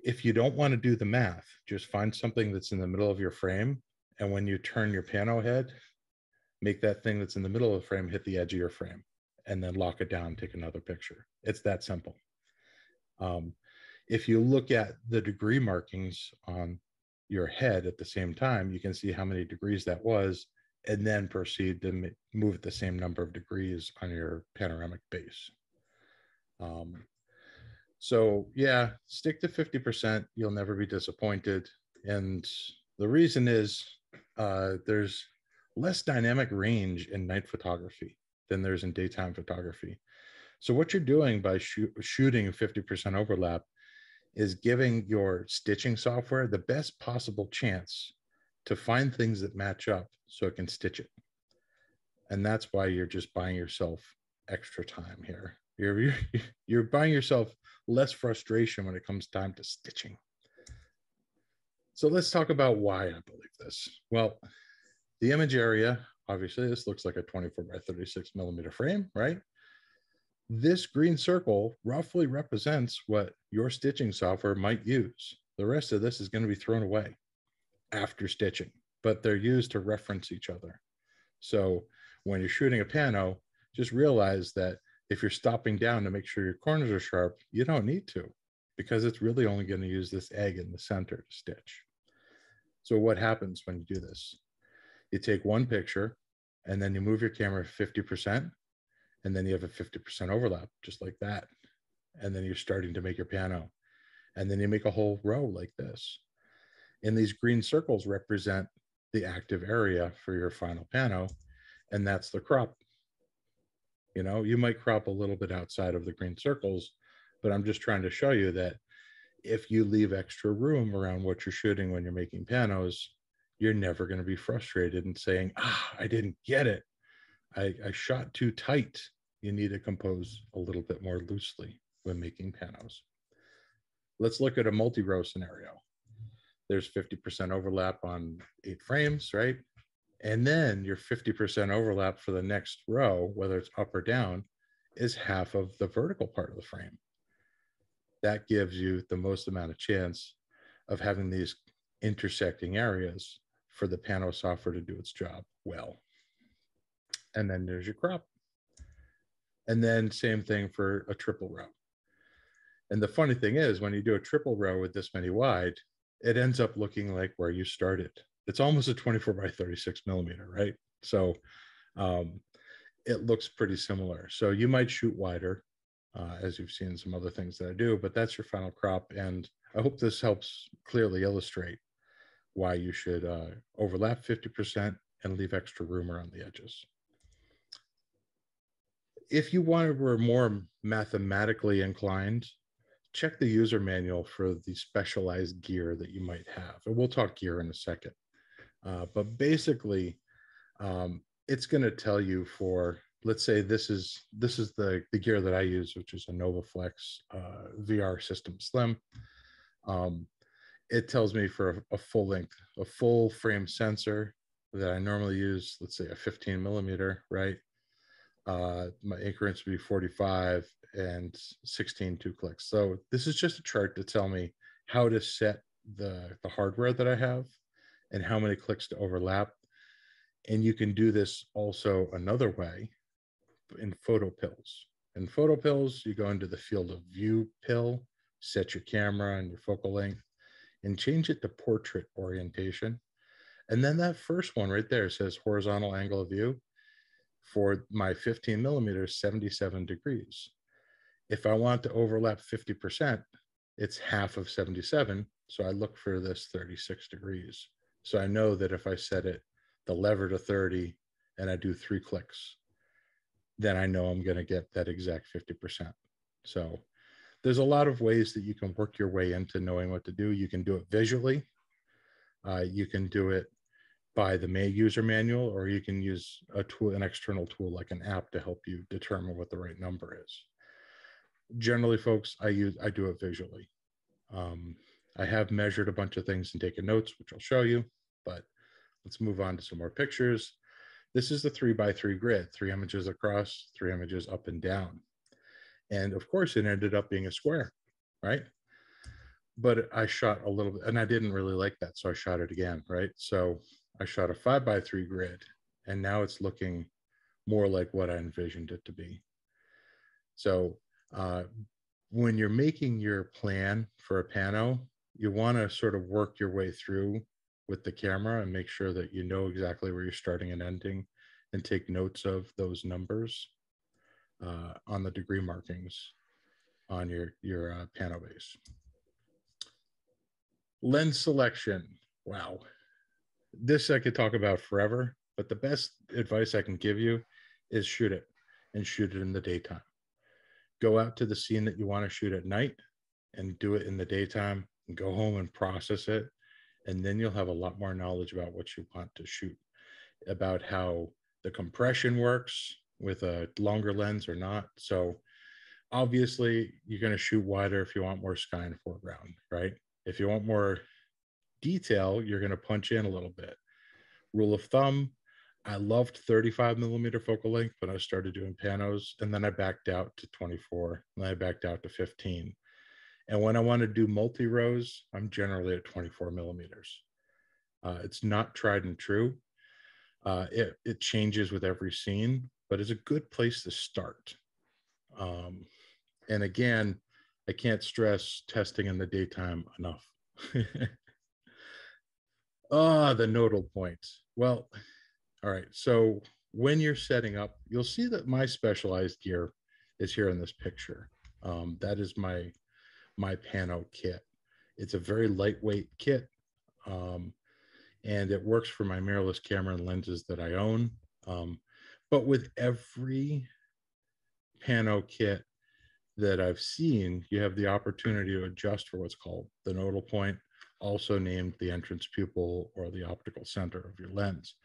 If you don't want to do the math, just find something that's in the middle of your frame. And when you turn your pano head, make that thing that's in the middle of the frame hit the edge of your frame, and then lock it down, take another picture. It's that simple. If you look at the degree markings on your head at the same time, you can see how many degrees that was, and then proceed to move the same number of degrees on your panoramic base. So yeah, stick to 50%. You'll never be disappointed. And the reason is there's less dynamic range in night photography than there's in daytime photography. So what you're doing by shooting 50% overlap is giving your stitching software the best possible chance to find things that match up so it can stitch it. And that's why you're just buying yourself extra time here. You're buying yourself less frustration when it comes time to stitching. So let's talk about why I believe this. Well, the image area obviously this looks like a 24 by 36 millimeter frame, right? This green circle roughly represents what your stitching software might use. The rest of this is going to be thrown away after stitching, but they're used to reference each other. So when you're shooting a pano, just realize that if you're stopping down to make sure your corners are sharp, you don't need to, because it's really only going to use this egg in the center to stitch. So what happens when you do this? You take one picture and then you move your camera 50%, and then you have a 50% overlap, just like that. And then you're starting to make your pano. And then you make a whole row like this. And these green circles represent the active area for your final pano, and that's the crop. You know, you might crop a little bit outside of the green circles, but I'm just trying to show you that if you leave extra room around what you're shooting when you're making panos, you're never going to be frustrated and saying, I didn't get it. I shot too tight. You need to compose a little bit more loosely when making panos. Let's look at a multi-row scenario. There's 50% overlap on 8 frames, right? And then your 50% overlap for the next row, whether it's up or down, is half of the vertical part of the frame. That gives you the most amount of chance of having these intersecting areas for the pano software to do its job well. And then there's your crop. And then same thing for a triple row. And the funny thing is, when you do a triple row with this many wide, it ends up looking like where you started. It's almost a 24 by 36 millimeter, right? So it looks pretty similar. So you might shoot wider, as you've seen some other things that I do, but that's your final crop. And I hope this helps clearly illustrate why you should overlap 50% and leave extra room around the edges. If you were more mathematically inclined, check the user manual for the specialized gear that you might have. And we'll talk gear in a second. But basically, it's going to tell you for, let's say this is the gear that I use, which is a NovaFlex VR System Slim. It tells me for a full frame sensor that I normally use, let's say a 15 millimeter, right? My increments would be 45 and 16 2 clicks. So this is just a chart to tell me how to set the hardware that I have and how many clicks to overlap. And you can do this also another way in photo pills. In photo pills, you go into the field of view pill, set your camera and your focal length, and change it to portrait orientation. And then that first one right there says horizontal angle of view. For my 15 millimeters, 77 degrees. If I want to overlap 50%, it's half of 77. So I look for this 36 degrees. So I know that if I set it, the lever to 30, and I do 3 clicks, then I know I'm going to get that exact 50%. So there's a lot of ways that you can work your way into knowing what to do. You can do it visually. You can do it by the user manual, or you can use a tool, an external tool like an app to help you determine what the right number is. Generally, folks, I do it visually. I have measured a bunch of things and taken notes, which I'll show you, but let's move on to some more pictures. This is the 3x3 grid, 3 images across, 3 images up and down. And of course, it ended up being a square, right? But I shot a little bit, and I didn't really like that, so I shot it again, right? So I shot a 5x3 grid, and now it's looking more like what I envisioned it to be. So when you're making your plan for a pano, you want to sort of work your way through with the camera and make sure that you know exactly where you're starting and ending, and take notes of those numbers on the degree markings on your pano base. Lens selection. Wow. This I could talk about forever, but the best advice I can give you is shoot it, and shoot it in the daytime. Go out to the scene that you want to shoot at night and do it in the daytime, and go home and process it. And then you'll have a lot more knowledge about what you want to shoot, about how the compression works with a longer lens or not. So obviously you're going to shoot wider if you want more sky and foreground, right? If you want more detail, you're going to punch in a little bit. Rule of thumb, I loved 35 millimeter focal length when I started doing panos, and then I backed out to 24, and then I backed out to 15. And when I want to do multi-rows, I'm generally at 24 millimeters. It's not tried and true. It changes with every scene, but it's a good place to start. And again, I can't stress testing in the daytime enough. The nodal point. Well, all right. So when you're setting up, you'll see that my specialized gear is here in this picture. That is my Pano kit. It's a very lightweight kit. And it works for my mirrorless camera and lenses that I own. But with every Pano kit that I've seen, you have the opportunity to adjust for what's called the nodal point, also named the entrance pupil or the optical center of your lens.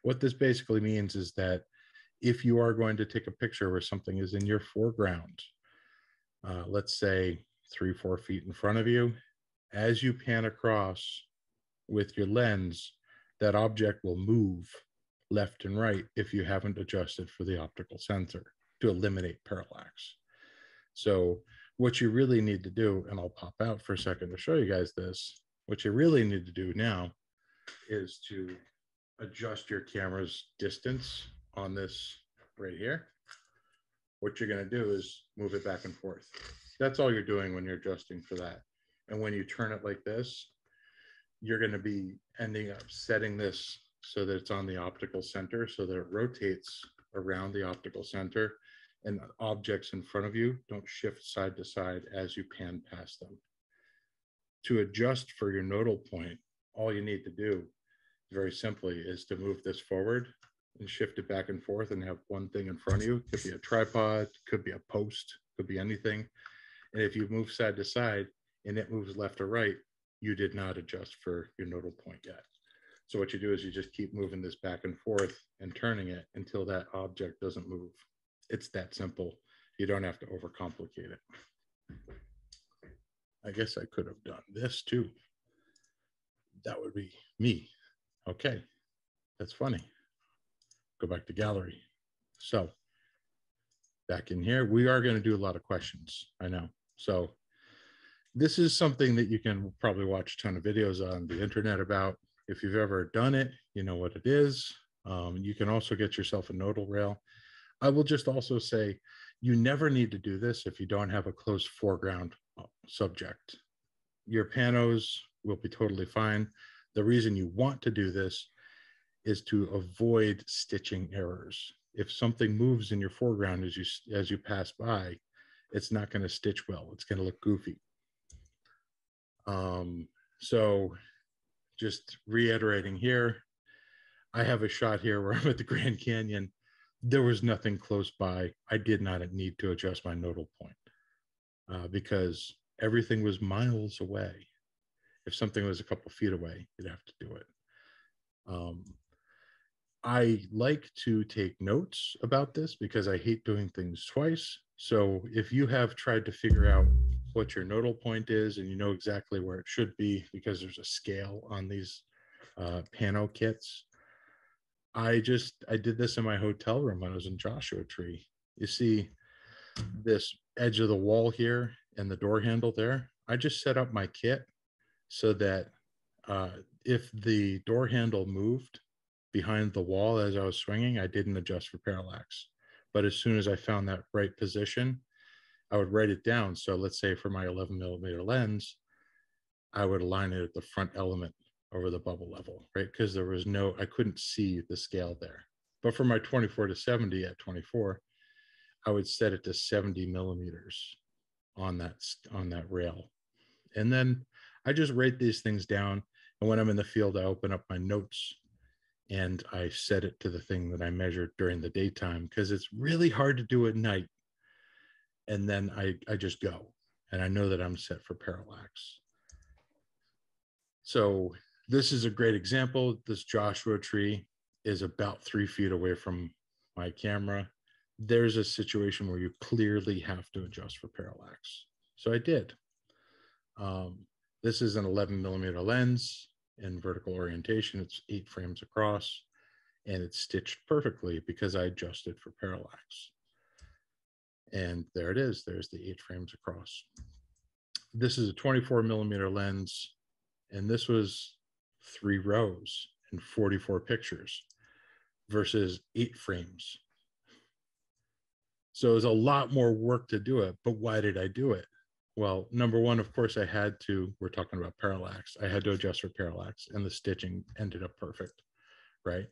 What this basically means is that if you are going to take a picture where something is in your foreground, let's say 3-4 feet in front of you, as you pan across with your lens, that object will move left and right if you haven't adjusted for the optical center to eliminate parallax. So what you really need to do, and I'll pop out for a second to show you guys this, what you really need to do now is to adjust your camera's distance on this right here. What you're going to do is move it back and forth. That's all you're doing when you're adjusting for that. And when you turn it like this, you're going to be ending up setting this so that it's on the optical center, so that it rotates around the optical center and objects in front of you don't shift side to side as you pan past them. To adjust for your nodal point, all you need to do very simply is to move this forward and shift it back and forth and have one thing in front of you. It could be a tripod, could be a post, could be anything. And if you move side to side and it moves left or right, you did not adjust for your nodal point yet. So what you do is you just keep moving this back and forth and turning it until that object doesn't move. It's that simple. You don't have to overcomplicate it. I guess I could have done this too. That would be me. Okay, that's funny. Go back to gallery. So back in here, we are going to do a lot of questions, I know. So this is something that you can probably watch a ton of videos on the internet about. If you've ever done it, you know what it is. You can also get yourself a nodal rail. I will just also say, you never need to do this if you don't have a close foreground subject. Your panos will be totally fine. The reason you want to do this is to avoid stitching errors. If something moves in your foreground as you pass by, it's not going to stitch well. It's going to look goofy. So just reiterating here, I have a shot here where I'm at the Grand Canyon. There was nothing close by. I did not need to adjust my nodal point because everything was miles away. If something was a couple feet away, you'd have to do it. I like to take notes about this because I hate doing things twice. So if you have tried to figure out what your nodal point is and you know exactly where it should be because there's a scale on these Pano kits, I did this in my hotel room when I was in Joshua Tree. You see this edge of the wall here and the door handle there. I just set up my kit so that if the door handle moved behind the wall as I was swinging, I didn't adjust for parallax. But as soon as I found that right position, I would write it down. So let's say for my 11 millimeter lens, I would align it at the front element over the bubble level, right? Because there was I couldn't see the scale there. But for my 24 to 70 at 24, I would set it to 70 millimeters on that rail. And then I just write these things down. And when I'm in the field, I open up my notes and I set it to the thing that I measured during the daytime because it's really hard to do at night. And then I just go and I know that I'm set for parallax. So this is a great example. This Joshua Tree is about 3 feet away from my camera. There's a situation where you clearly have to adjust for parallax. So I did. This is an 11 millimeter lens in vertical orientation. It's 8 frames across. and it's stitched perfectly because I adjusted for parallax. And there it is. There's the 8 frames across. This is a 24 millimeter lens, and this was 3 rows and 44 pictures versus 8 frames. So it was a lot more work to do it, but why did I do it? Well, number one, of course, I had to, we're talking about parallax. I had to adjust for parallax, and the stitching ended up perfect, right?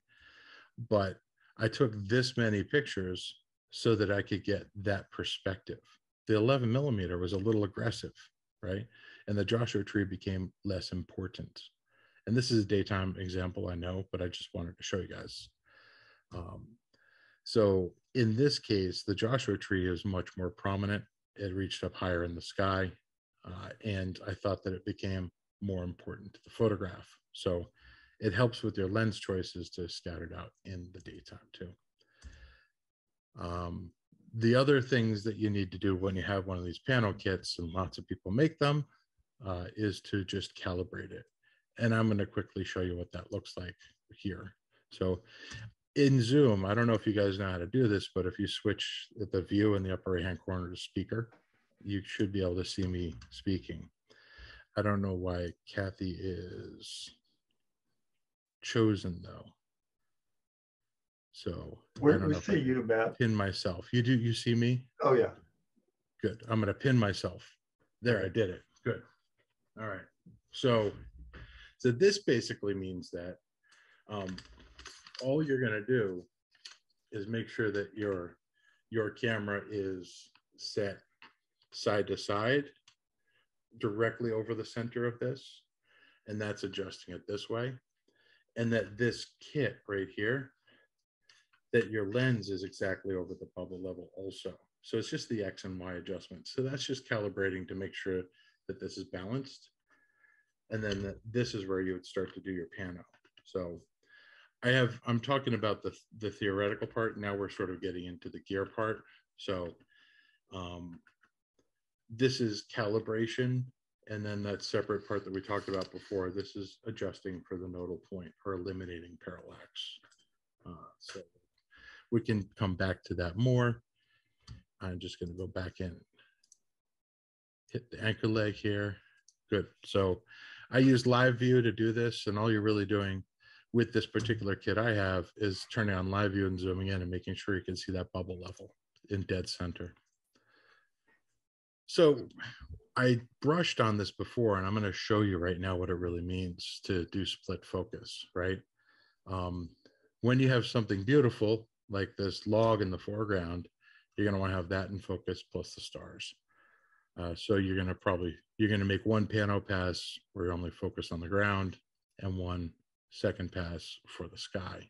But I took this many pictures so that I could get that perspective. The 11 millimeter was a little aggressive, right? And the Joshua tree became less important. And this is a daytime example, I know, but I just wanted to show you guys. So in this case, the Joshua tree is much more prominent. It reached up higher in the sky, and I thought that it became more important to the photograph. So it helps with your lens choices to scatter it out in the daytime too. The other things that you need to do when you have one of these panel kits, and lots of people make them, is to just calibrate it. And I'm going to quickly show you what that looks like here. So in Zoom, I don't know if you guys know how to do this, but if you switch the view in the upper right hand corner to speaker, you should be able to see me speaking. I don't know why Kathy is chosen though. So we see you, Matt. Pin myself. You do, you see me? Oh yeah. Good. I'm going to pin myself. There, I did it. Good. All right. So this basically means that all you're going to do is make sure that your camera is set side to side directly over the center of this, and that's adjusting it this way, and that this kit right here, that your lens is exactly over the bubble level also. So it's just the X and Y adjustment. So that's just calibrating to make sure that this is balanced. And then this is where you would start to do your pano. So I'm talking about the theoretical part. Now we're sort of getting into the gear part. So this is calibration. And then that separate part that we talked about before, this is adjusting for the nodal point or eliminating parallax. So we can come back to that more. I'm just going to go back in, hit the anchor leg here. Good. So I use live view to do this, and all you're really doing with this particular kit I have is turning on live view and zooming in and making sure you can see that bubble level in dead center. So I brushed on this before, and I'm going to show you right now what it really means to do split focus, right? When you have something beautiful like this log in the foreground, you're going to want to have that in focus plus the stars. So you're going to make one pano pass where you only focus on the ground and one second pass for the sky.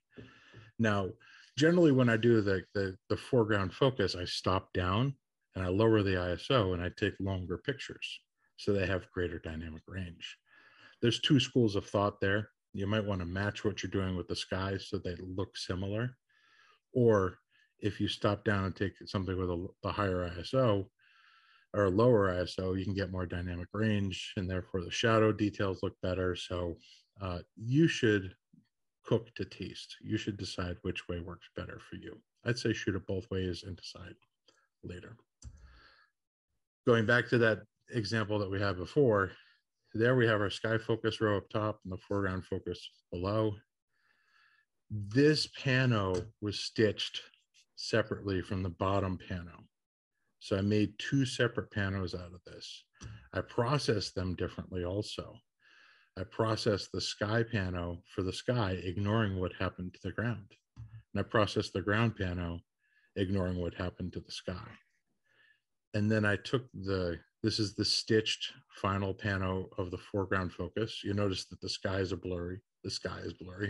Now, generally when I do the foreground focus, I stop down and I lower the ISO and I take longer pictures so they have greater dynamic range. There's 2 schools of thought there. You might want to match what you're doing with the sky so they look similar. Or if you stop down and take something with a higher ISO or a lower ISO, you can get more dynamic range, and therefore the shadow details look better. So you should cook to taste. You should decide which way works better for you. I'd say shoot it both ways and decide later. Going back to that example that we had before, there we have our sky focus row up top and the foreground focus below. This pano was stitched separately from the bottom pano. So I made 2 separate panos out of this. I processed them differently also. I processed the sky pano for the sky, ignoring what happened to the ground. And I processed the ground pano, ignoring what happened to the sky. And then I took this is the stitched final pano of the foreground focus. You notice that the sky is blurry,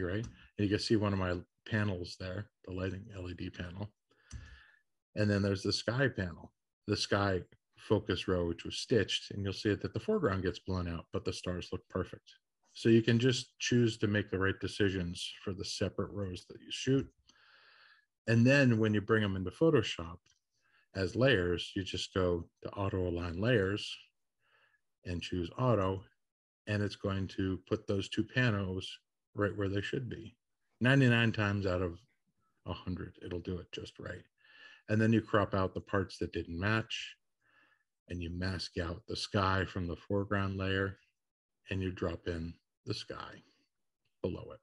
right? And you can see one of my panels there, the lighting LED panel. And then there's the sky panel, the sky focus row, which was stitched, and you'll see that the foreground gets blown out, but the stars look perfect. So you can just choose to make the right decisions for the separate rows that you shoot. And then when you bring them into Photoshop as layers, you just go to auto align layers and choose auto, and it's going to put those 2 panos right where they should be. 99 times out of 100, it'll do it just right. And then you crop out the parts that didn't match, and you mask out the sky from the foreground layer, and you drop in the sky below it.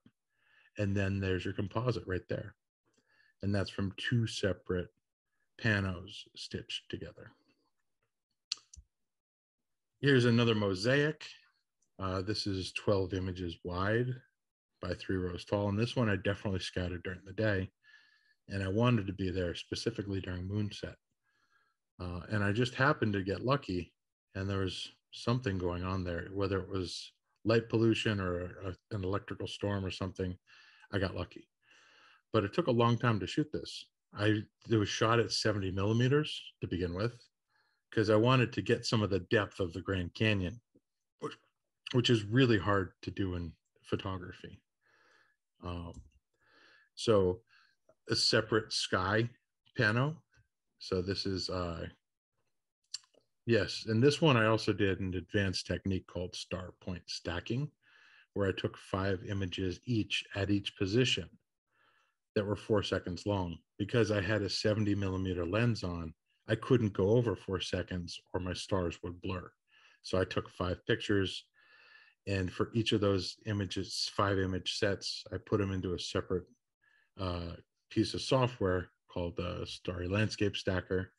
And then there's your composite right there. And that's from 2 separate panos stitched together. Here's another mosaic. This is 12 images wide by 3 rows tall. And this one I definitely scouted during the day. And I wanted to be there specifically during moonset. And I just happened to get lucky. And there was something going on there, whether it was light pollution or an electrical storm or something. I got lucky. But it took a long time to shoot this. It was shot at 70 millimeters to begin with, because I wanted to get some of the depth of the Grand Canyon, which is really hard to do in photography. So a separate sky pano. So this is, yes, and this one I also did an advanced technique called star point stacking, where I took 5 images each at each position that were 4 seconds long. Because I had a 70 millimeter lens on, I couldn't go over 4 seconds or my stars would blur. So I took 5 pictures, and for each of those images, 5 image sets, I put them into a separate piece of software called the Starry Landscape Stacker,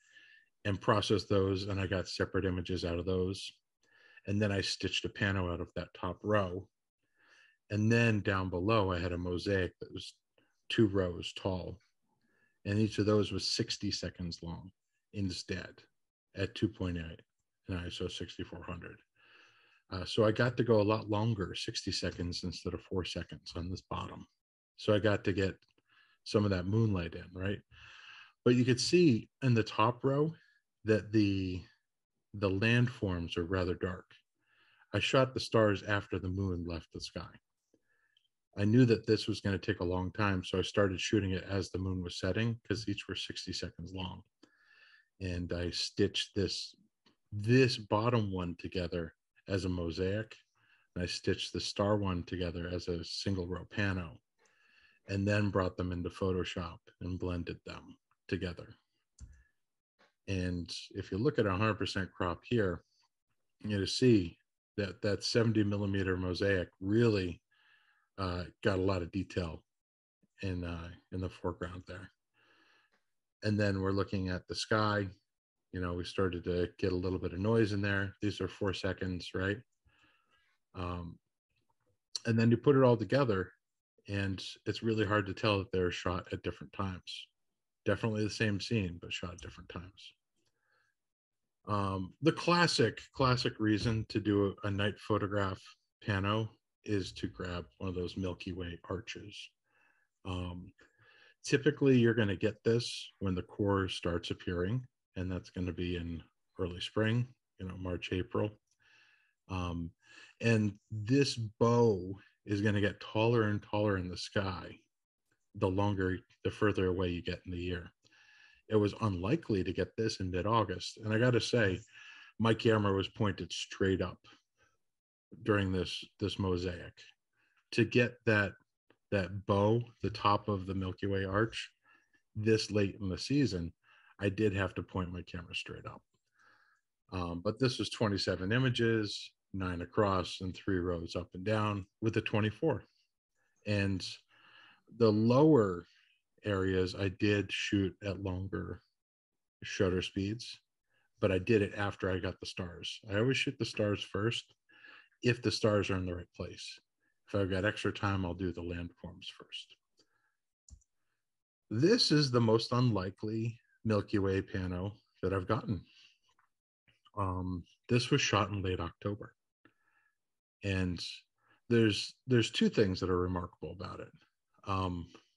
and processed those, and I got separate images out of those. And then I stitched a pano out of that top row. And then down below, I had a mosaic that was 2 rows tall. And each of those was 60 seconds long instead at 2.8 and ISO 6400. So I got to go a lot longer, 60 seconds instead of 4 seconds on this bottom. So I got to get some of that moonlight in, right? But you could see in the top row that the landforms are rather dark. I shot the stars after the moon left the sky. I knew that this was going to take a long time, so I started shooting it as the moon was setting, because each were 60 seconds long. And I stitched this bottom one together as a mosaic, and I stitched the star one together as a single row pano, and then brought them into Photoshop and blended them together. And if you look at 100% crop here, you see that that 70 millimeter mosaic really got a lot of detail in the foreground there. And then we're looking at the sky. You know, we started to get a little bit of noise in there. These are 4 seconds, right? And then you put it all together, and it's really hard to tell that they're shot at different times. Definitely the same scene, but shot at different times. The classic reason to do a night photograph pano is to grab one of those Milky Way arches. Typically, you're going to get this when the core starts appearing, and that's going to be in early spring, you know, March, April. And this bow is going to get taller and taller in the sky the further away you get in the year. It was unlikely to get this in mid-August. And I got to say, my camera was pointed straight up during this mosaic. To get that bow, the top of the Milky Way arch, this late in the season, I did have to point my camera straight up. But this was 27 images, 9 across and 3 rows up and down with a 24. And the lower areas I did shoot at longer shutter speeds, but I did it after I got the stars. I always shoot the stars first if the stars are in the right place. If I've got extra time, I'll do the landforms first. This is the most unlikely Milky Way pano that I've gotten. This was shot in late October. And there's 2 things that are remarkable about it.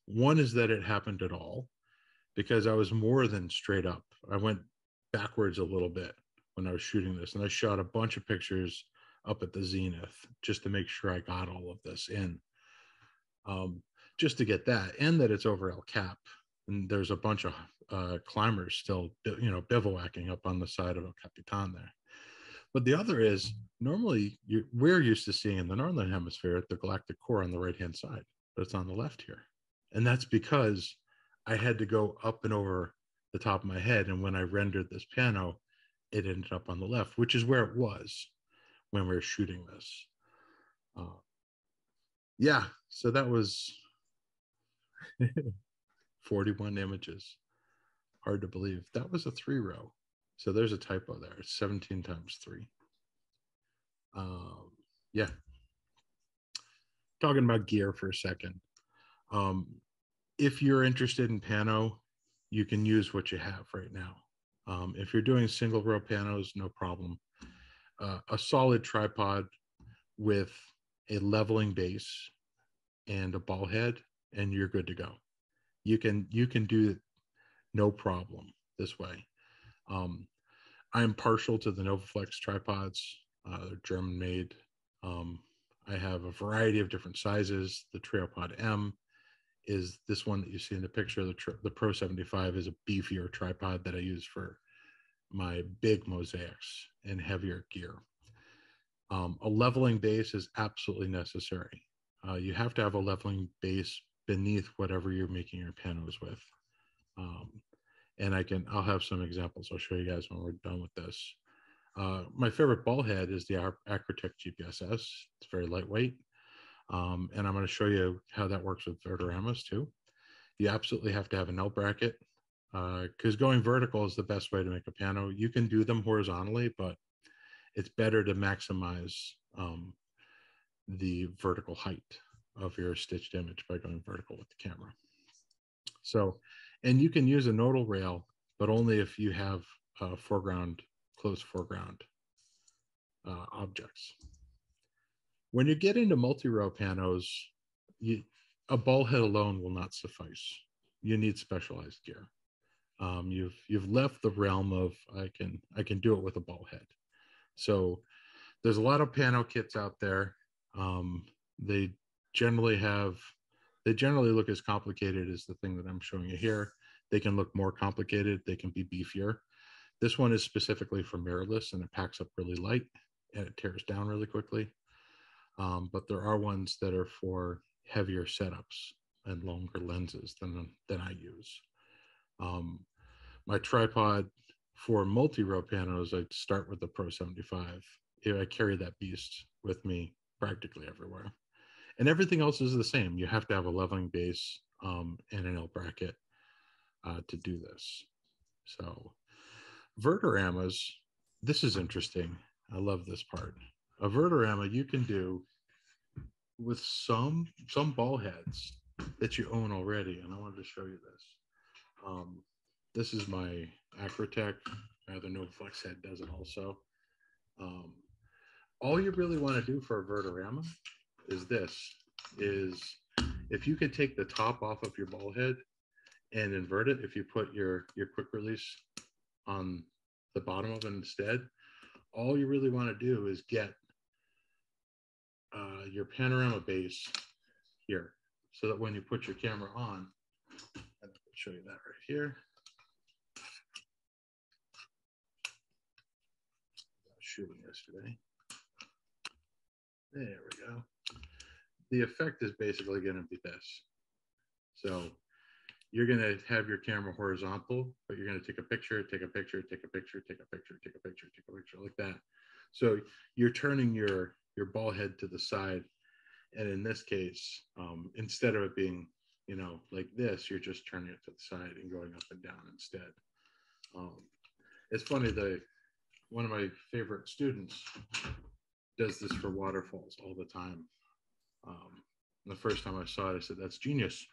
One is that it happened at all, because I was more than straight up. I went backwards a little bit when I was shooting this, and I shot a bunch of pictures up at the zenith just to make sure I got all of this in, just to get that, and that it's over El Cap, and there's a bunch of climbers still, you know, bivouacking up on the side of El Capitan there. But the other is, normally we're used to seeing in the northern hemisphere the galactic core on the right hand side, but it's on the left here. And that's because I had to go up and over the top of my head. And when I rendered this pano, it ended up on the left, which is where it was when we were shooting this. Yeah, so that was 41 images. Hard to believe. That was a 3-row. So there's a typo there. It's 17 times 3. Yeah. Talking about gear for a second. If you're interested in pano, you can use what you have right now. If you're doing single row panos, no problem. A solid tripod with a leveling base and a ball head, and you're good to go. You can do it no problem this way. I'm partial to the Novaflex tripods. They're German made. I have a variety of different sizes. The Triopod M is this one that you see in the picture. The Pro 75 is a beefier tripod that I use for my big mosaics and heavier gear. A leveling base is absolutely necessary. You have to have a leveling base beneath whatever you're making your panos with. And I'll have some examples I'll show you guys when we're done with this. My favorite ball head is the Acrotech GPSS. It's very lightweight. And I'm going to show you how that works with Vertoramas too. You absolutely have to have an L bracket because going vertical is the best way to make a pano. You can do them horizontally, but it's better to maximize the vertical height of your stitched image by going vertical with the camera. So, and you can use a nodal rail, but only if you have close foreground objects. When you get into multi-row panos, a ball head alone will not suffice. You need specialized gear. You've left the realm of I can do it with a ball head. So there's a lot of pano kits out there. They generally look as complicated as the thing that I'm showing you here. They can look more complicated. They can be beefier. This one is specifically for mirrorless, and it packs up really light and it tears down really quickly. But there are ones that are for heavier setups and longer lenses than I use. My tripod for multi-row panos, I start with the Pro 75. I carry that beast with me practically everywhere. And everything else is the same. You have to have a leveling base and an L bracket to do this. So Vertoramas, this is interesting. I love this part. A Vertorama you can do with some ball heads that you own already. And I wanted to show you this. This is my Acrotech. The Novaflex head does it also. All you really want to do for a Vertorama is if you could take the top off of your ball head and invert it, if you put your quick release on the bottom of it instead, all you really want to do is get your panorama base here, so that when you put your camera on, I'll show you that right here. I was shooting yesterday. There we go. The effect is basically going to be this. So you're going to have your camera horizontal, but you're going to take a picture, take a picture, take a picture, take a picture, take a picture, take a picture, like that. So you're turning your ball head to the side. And in this case, instead of it being, like this, you're just turning it to the side and going up and down instead. It's funny, one of my favorite students does this for waterfalls all the time. The first time I saw it, I said, that's genius.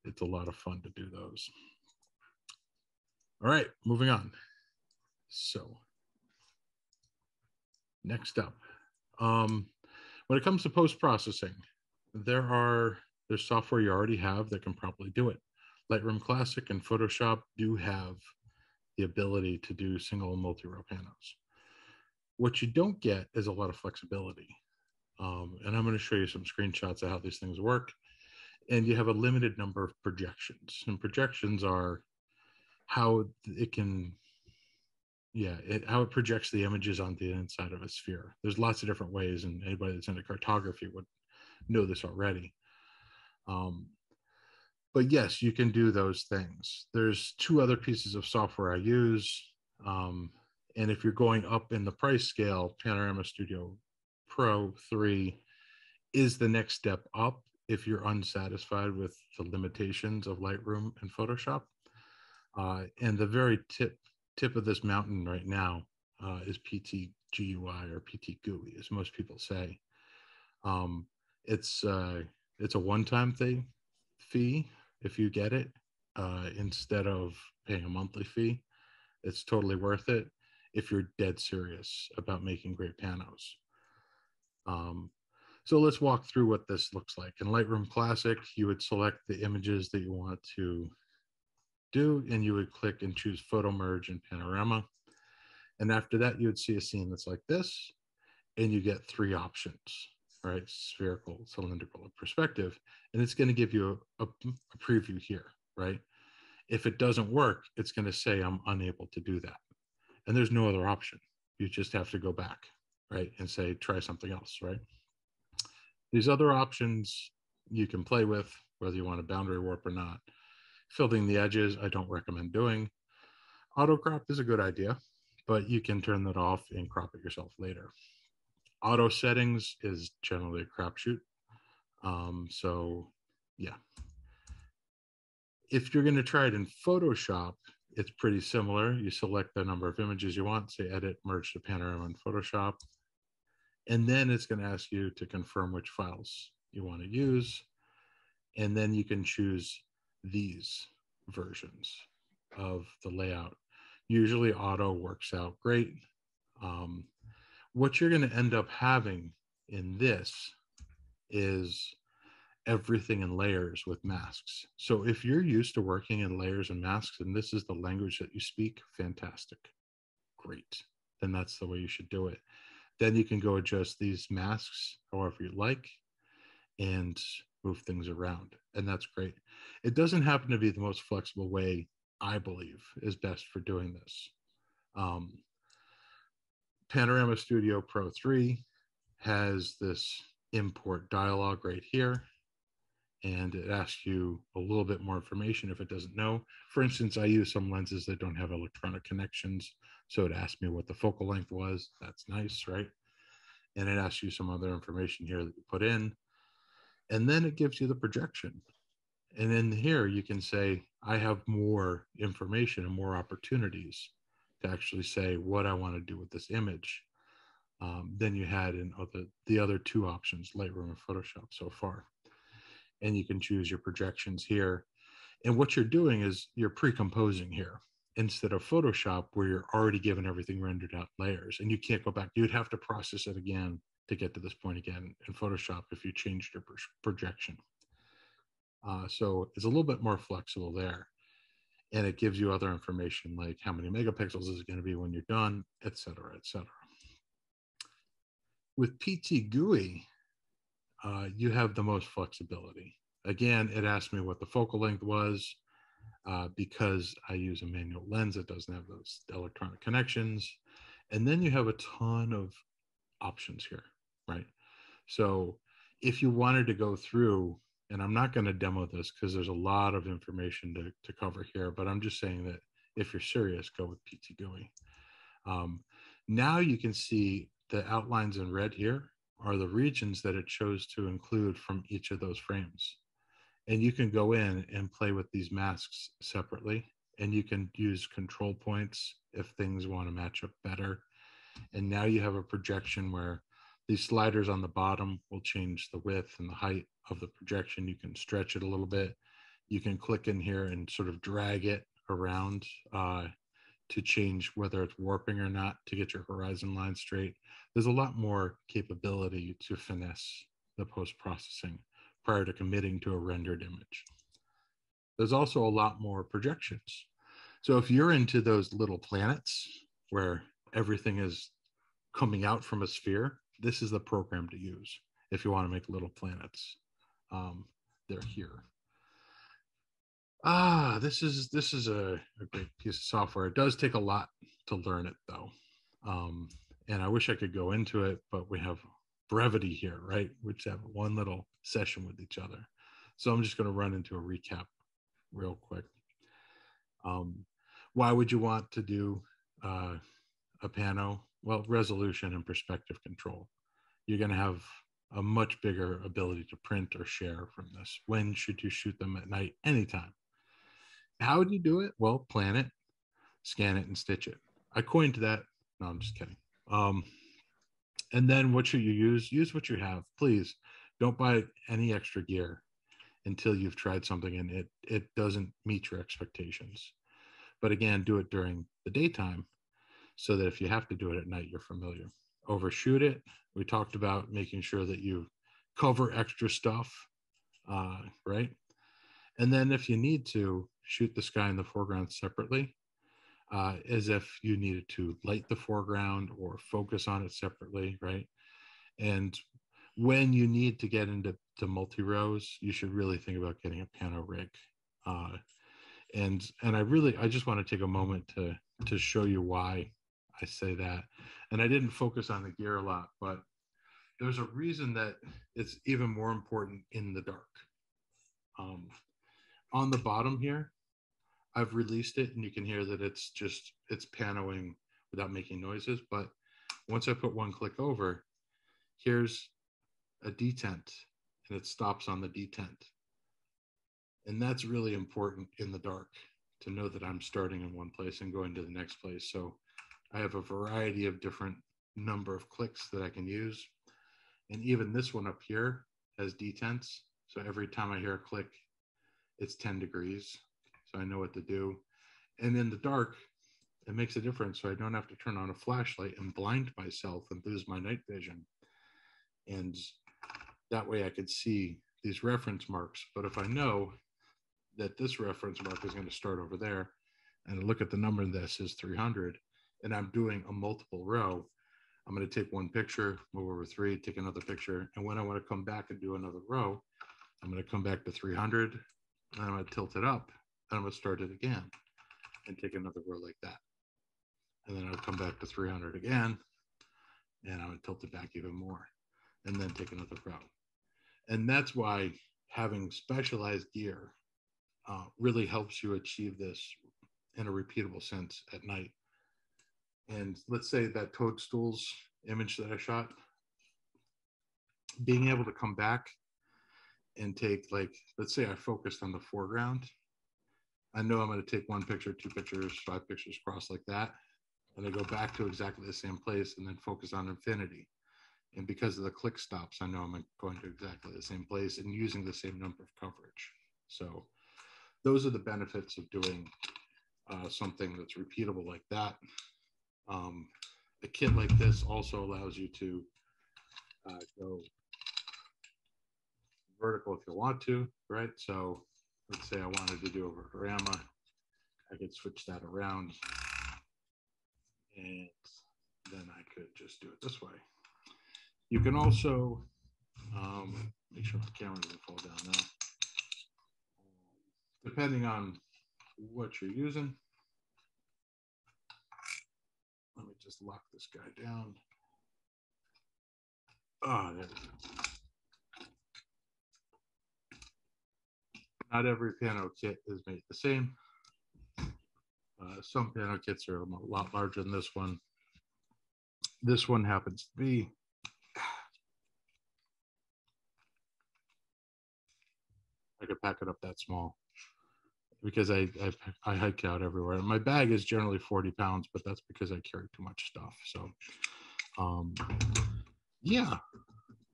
It's a lot of fun to do those. All right, moving on. So next up, when it comes to post-processing, there's software you already have that can probably do it. Lightroom Classic and Photoshop do have the ability to do single and multi-row panos. What you don't get is a lot of flexibility. And I'm going to show you some screenshots of how these things work. And you have a limited number of projections. And projections are how it can, how it projects the images onto the inside of a sphere. There's lots of different ways, and anybody that's into cartography would know this already. But yes, you can do those things. There's two other pieces of software I use. And if you're going up in the price scale, Panorama Studio Pro 3 is the next step up if you're unsatisfied with the limitations of Lightroom and Photoshop. And the very tip of this mountain right now is PT-GUI or PT-GUI, as most people say. It's a one-time fee if you get it, instead of paying a monthly fee. It's totally worth it if you're dead serious about making great panos. So let's walk through what this looks like. In Lightroom Classic, you would select the images that you want to do, and you would click and choose Photo Merge and Panorama. And after that, you would see a scene that's like this, and you get three options, right? Spherical, cylindrical, or perspective. And it's going to give you a preview here, right? If it doesn't work, it's going to say I'm unable to do that. And there's no other option. You just have to go back, right? And say, try something else, right? These other options you can play with, whether you want a boundary warp or not. Filling the edges, I don't recommend doing. Auto crop is a good idea, but you can turn that off and crop it yourself later. Auto settings is generally a crapshoot. So yeah. If you're going to try it in Photoshop, it's pretty similar. You select the number of images you want, say edit, merge to panorama in Photoshop. And then it's going to ask you to confirm which files you want to use. And then you can choose these versions of the layout. Usually auto works out great. What you're going to end up having in this is everything in layers with masks. So if you're used to working in layers and masks, and this is the language that you speak, fantastic, great. Then that's the way you should do it. Then you can go adjust these masks however you like and move things around. And that's great. It doesn't happen to be the most flexible way, I believe, is best for doing this. Panorama Studio Pro 3 has this import dialog right here. And it asks you a little bit more information if it doesn't know. For instance, I use some lenses that don't have electronic connections. So it asked me what the focal length was. That's nice, right? And it asks you some other information here that you put in. And then it gives you the projection. And in here, you can say, I have more information and more opportunities to actually say what I want to do with this image than you had in the other two options, Lightroom and Photoshop so far. And you can choose your projections here. And what you're doing is you're pre-composing here instead of Photoshop, where you're already given everything rendered out layers and you can't go back. You'd have to process it again to get to this point again in Photoshop if you changed your projection. So it's a little bit more flexible there. And it gives you other information like how many megapixels is it going to be when you're done, et cetera, et cetera. With PT GUI, you have the most flexibility. Again, it asked me what the focal length was because I use a manual lens that doesn't have those electronic connections. And then you have a ton of options here, right? So if you wanted to go through, and I'm not going to demo this because there's a lot of information to cover here, but I'm just saying that if you're serious, go with PT GUI. Now you can see the outlines in red here are the regions that it chose to include from each of those frames. And you can go in and play with these masks separately, and you can use control points if things want to match up better. And now you have a projection where these sliders on the bottom will change the width and the height of the projection. You can stretch it a little bit. You can click in here and sort of drag it around to change whether it's warping or not to get your horizon line straight. There's a lot more capability to finesse the post-processing prior to committing to a rendered image. There's also a lot more projections. So if you're into those little planets where everything is coming out from a sphere, this is the program to use if you want to make little planets. They're here. This is a great piece of software. It does take a lot to learn it though. And I wish I could go into it, but we have brevity here, right? We just have one little session with each other. So I'm just going to run into a recap real quick. Why would you want to do a pano? Well, resolution and perspective control. You're going to have a much bigger ability to print or share from this. When should you shoot them? At night? Anytime. How would you do it? Well, plan it, scan it, and stitch it. I coined that. No, I'm just kidding. And then what should you use? Use what you have. Please don't buy any extra gear until you've tried something and it doesn't meet your expectations. But again, do it during the daytime so that if you have to do it at night, you're familiar. Overshoot it. We talked about making sure that you cover extra stuff, right? And then if you need to, shoot the sky and the foreground separately, as if you needed to light the foreground or focus on it separately, right? And when you need to get into multi-rows, you should really think about getting a pano rig. And I just want to take a moment to show you why I say that. And I didn't focus on the gear a lot, but there's a reason that it's even more important in the dark. On the bottom here, I've released it and you can hear that it's panoing without making noises. But once I put one click over, here's a detent and it stops on the detent. And that's really important in the dark to know that I'm starting in one place and going to the next place. So I have a variety of different number of clicks that I can use. And even this one up here has detents. So every time I hear a click, it's 10 degrees. So I know what to do. And in the dark, it makes a difference. So I don't have to turn on a flashlight and blind myself and lose my night vision. And that way I could see these reference marks. But if I know that this reference mark is going to start over there, and I look at the number in this is 300, and I'm doing a multiple row, I'm going to take one picture, move over 3, take another picture. And when I want to come back and do another row, I'm going to come back to 300, and I'm going to tilt it up, and I'm going to start it again and take another row like that. And then I'll come back to 300 again, and I'm going to tilt it back even more, and then take another row. And that's why having specialized gear really helps you achieve this in a repeatable sense at night. And let's say that toadstools image that I shot, being able to come back and take, like, let's say I focused on the foreground. I know I'm going to take 1 picture, 2 pictures, 5 pictures across like that. And I go back to exactly the same place and then focus on infinity. And because of the click stops, I know I'm going to exactly the same place and using the same number of coverage. So those are the benefits of doing something that's repeatable like that. A kit like this also allows you to go vertical if you want to, right? So let's say I wanted to do a panorama. I could switch that around and then I could just do it this way. You can also, make sure my camera doesn't fall down now. Depending on what you're using, let me just lock this guy down. Oh, there we go. Not every pano kit is made the same. Some pano kits are a lot larger than this one. This one happens to be, I could pack it up that small because I hike out everywhere. And my bag is generally 40 pounds, but that's because I carry too much stuff. So, yeah.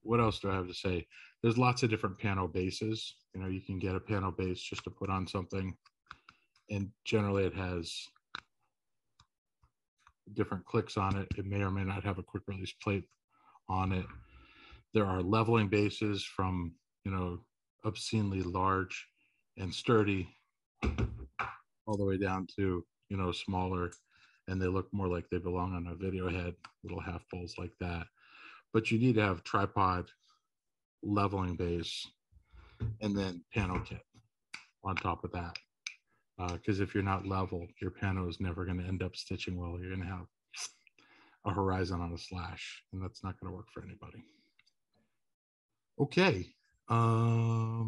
What else do I have to say? There's lots of different pano bases. You know, you can get a pano base just to put on something. And generally it has different clicks on it. It may or may not have a quick release plate on it. There are leveling bases from, you know, obscenely large and sturdy all the way down to, you know, smaller, and they look more like they belong on a video head, little half poles like that. But you need to have tripod, leveling base, and then pano kit on top of that. Because if you're not level, your pano is never going to end up stitching well. You're going to have a horizon on a slash, and that's not going to work for anybody. Okay. I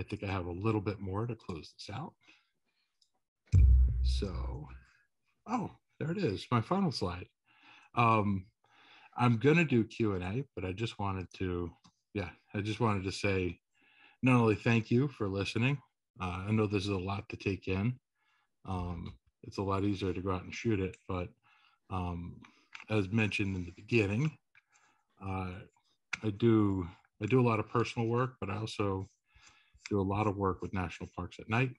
I think I have a little bit more to close this out. So, oh, there it is, my final slide. I'm going to do Q&A, but I just wanted to say, not only thank you for listening. I know this is a lot to take in. It's a lot easier to go out and shoot it, but as mentioned in the beginning, I do a lot of personal work, but I also do a lot of work with national parks at night,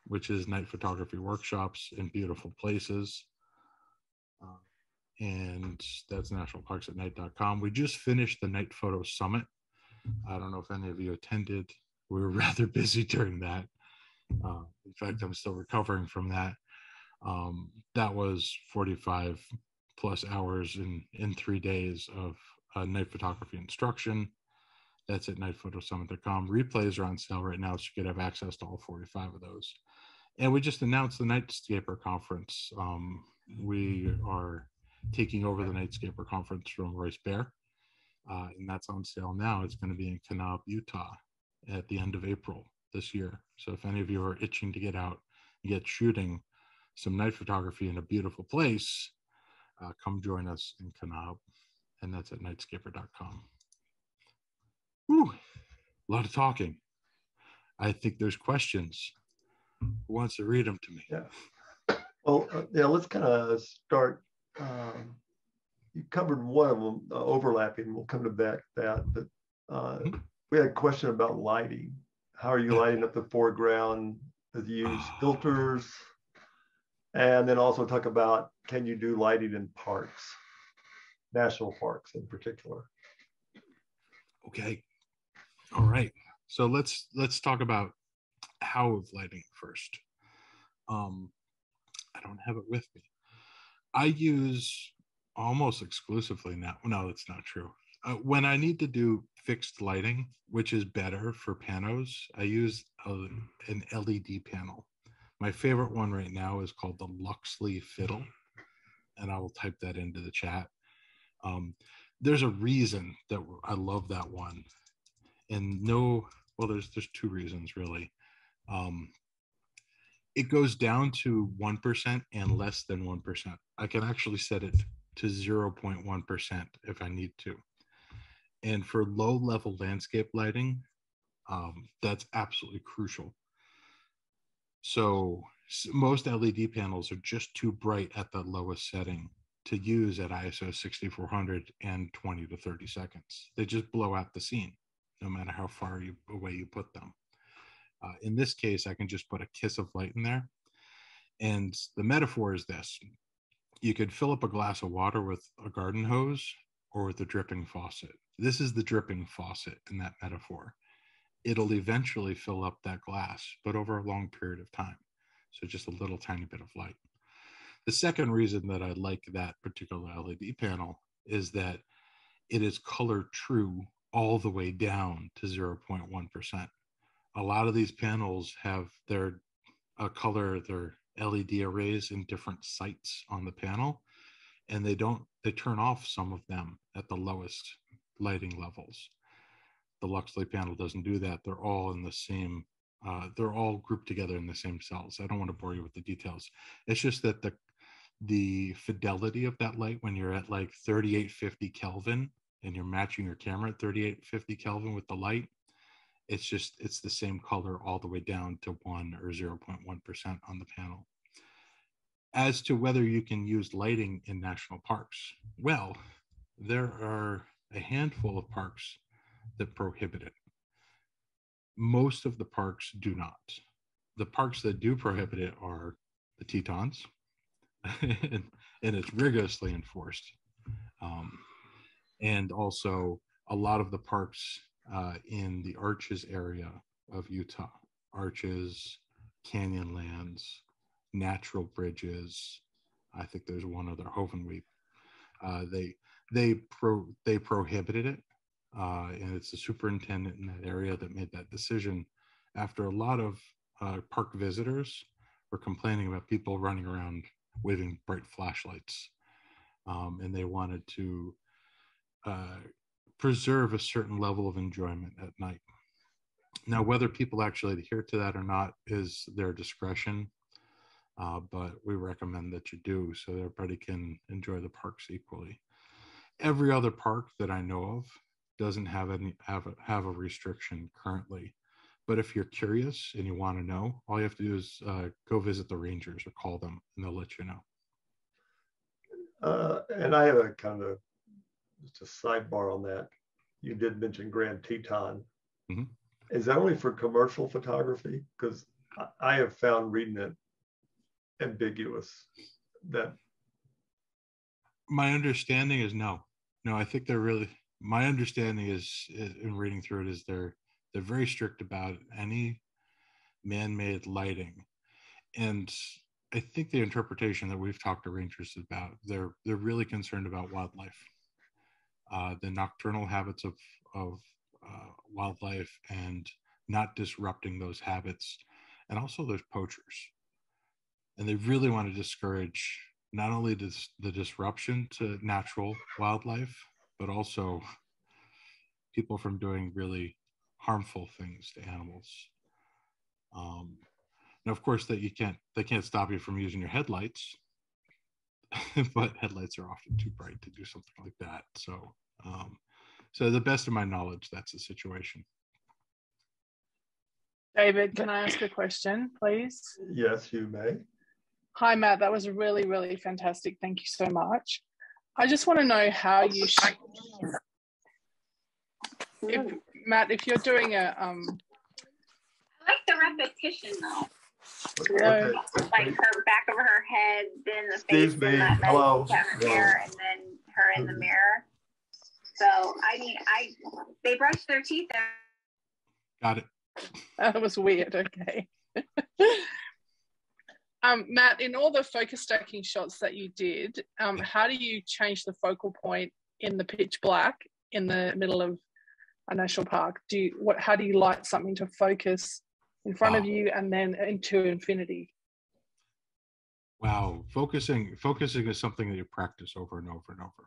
which is night photography workshops in beautiful places. And that's nationalparksatnight.com. We just finished the Night Photo Summit. I don't know if any of you attended. We were rather busy during that. In fact, I'm still recovering from that. That was 45 plus hours in 3 days of night photography instruction. That's at nightphotosummit.com. Replays are on sale right now, so you could have access to all 45 of those. And we just announced the Nightscaper Conference. We are taking over the Nightscaper Conference from Royce Bear, and that's on sale now. It's going to be in Kanab, Utah at the end of April this year. So if any of you are itching to get out and get shooting some night photography in a beautiful place, come join us in Kanab, and that's at nightscaper.com. Whew, a lot of talking. I think there's questions. Who wants to read them to me? Yeah. Well, yeah, let's kind of start. You covered one of them, overlapping. We'll come to back that, but we had a question about lighting. How are you lighting up the foreground? Do you use filters? And then also talk about, can you do lighting in parks, national parks in particular? Okay. All right. So let's talk about how of lighting first. I don't have it with me. I use almost exclusively now. No, that's not true. When I need to do fixed lighting, which is better for panos, I use an LED panel. My favorite one right now is called the Luxley Fiddle, and I will type that into the chat. There's a reason that I love that one, and there's two reasons really. It goes down to 1% and less than 1%. I can actually set it to 0.1% if I need to. And for low-level landscape lighting, that's absolutely crucial. So most LED panels are just too bright at the lowest setting to use at ISO 6400 and 20 to 30 seconds. They just blow out the scene, no matter how far away you put them. In this case, I can just put a kiss of light in there. And the metaphor is this. You could fill up a glass of water with a garden hose or with a dripping faucet. This is the dripping faucet in that metaphor. It'll eventually fill up that glass, but over a long period of time. So just a little tiny bit of light. The second reason that I like that particular LED panel is that it is color true all the way down to 0.1%. A lot of these panels have their LED arrays in different sites on the panel, and they turn off some of them at the lowest lighting levels. The Luxley panel doesn't do that. They're all in the same, they're all grouped together in the same cells. I don't want to bore you with the details. It's just that the fidelity of that light when you're at like 3850 Kelvin and you're matching your camera at 3850 Kelvin with the light, it's the same color all the way down to 1 or 0.1% on the panel. As to whether you can use lighting in national parks, well, there are a handful of parks that prohibit it. Most of the parks do not. The parks that do prohibit it are the Tetons, and it's rigorously enforced. And also a lot of the parks in the Arches area of Utah, Arches, Canyonlands, Natural Bridges. I think there's one other, Hovenweep. They prohibited it, and it's the superintendent in that area that made that decision after a lot of park visitors were complaining about people running around waving bright flashlights, and they wanted to preserve a certain level of enjoyment at night. Now, whether people actually adhere to that or not is their discretion, but we recommend that you do so that everybody can enjoy the parks equally. Every other park that I know of doesn't have a restriction currently. But if you're curious and you want to know, all you have to do is go visit the rangers or call them, and they'll let you know. And I have a kind of just a sidebar on that. You did mention Grand Teton. Mm-hmm. Is that only for commercial photography? Because I have found reading it ambiguous. That my understanding is no. I think they're really. My understanding is, in reading through it, is they're very strict about any man-made lighting, and I think the interpretation that we've talked to rangers about, they're really concerned about wildlife, the nocturnal habits of wildlife, and not disrupting those habits. And also there's poachers, and they really want to discourage not only the disruption to natural wildlife, but also people from doing really harmful things to animals. Now, of course, they can't stop you from using your headlights, but headlights are often too bright to do something like that. So, so the best of my knowledge, that's the situation. David, can I ask a question, please? Yes, you may. Hi, Matt. That was really, really fantastic. Thank you so much. I just want to know how you Matt, if you're doing a I like the repetition though. Okay. Like her back of her head, then the face, Excuse me. and that Hello. hair, and then her in the mirror. So I mean, they brush their teeth out. Got it. That was weird. Okay. Matt, in all the focus stacking shots that you did, how do you change the focal point in the pitch black in the middle of a national park? How do you light something to focus in front of you and then into infinity? Wow, focusing is something that you practice over and over and over.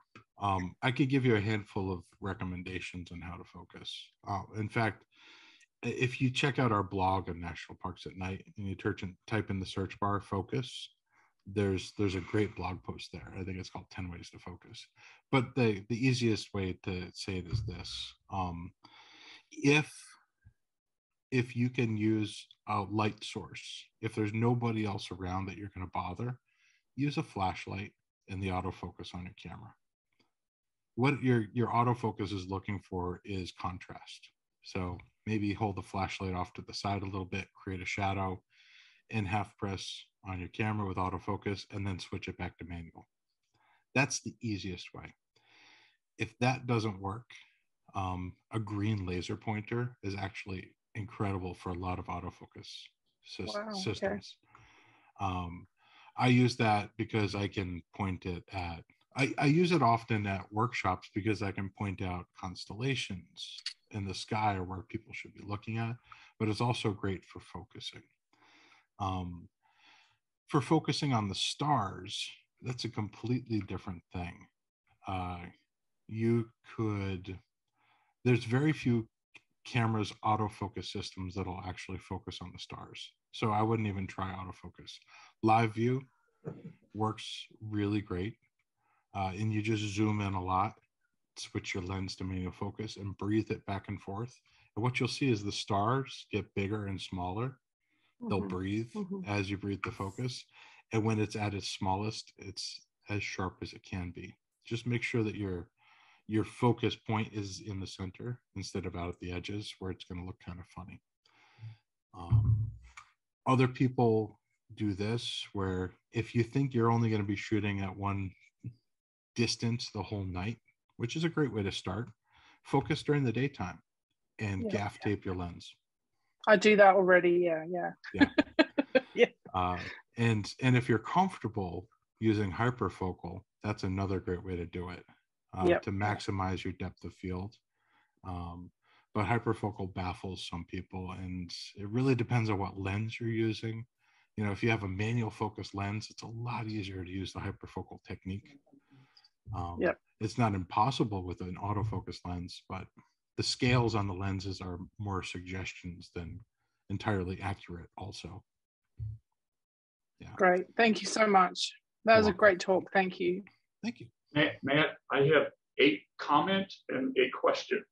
I could give you a handful of recommendations on how to focus. In fact, if you check out our blog on National Parks at Night and you type in the search bar focus, there's a great blog post there. I think it's called 10 Ways to Focus. But the easiest way to say it is this. If you can use a light source, if there's nobody else around that you're going to bother, use a flashlight and the autofocus on your camera. What your autofocus is looking for is contrast. So maybe hold the flashlight off to the side a little bit, create a shadow, and half press on your camera with autofocus, and then switch it back to manual. That's the easiest way. If that doesn't work, a green laser pointer is actually incredible for a lot of autofocus systems. I use that because I can point it at, I use it often at workshops because I can point out constellations in the sky or where people should be looking at, but it's also great for focusing. For focusing on the stars, that's a completely different thing. There's very few cameras autofocus systems that'll actually focus on the stars. So I wouldn't even try autofocus. Live view works really great. And you just zoom in a lot, switch your lens to manual focus and breathe it back and forth. And what you'll see is the stars get bigger and smaller. They'll breathe as you breathe the focus. And when it's at its smallest, it's as sharp as it can be. Just make sure that your focus point is in the center instead of out at the edges where it's going to look kind of funny. Other people do this where if you think you're only going to be shooting at one distance the whole night, which is a great way to start, focus during the daytime and gaff tape your lens. I do that already. Yeah. And if you're comfortable using hyperfocal, that's another great way to do it. To maximize your depth of field. But hyperfocal baffles some people, and it really depends on what lens you're using. You know, if you have a manual focus lens, it's a lot easier to use the hyperfocal technique. It's not impossible with an autofocus lens, but the scales on the lenses are more suggestions than entirely accurate also. Yeah. Great. Thank you so much. That was a great talk. Thank you. Thank you. Matt, I have a comment and a question.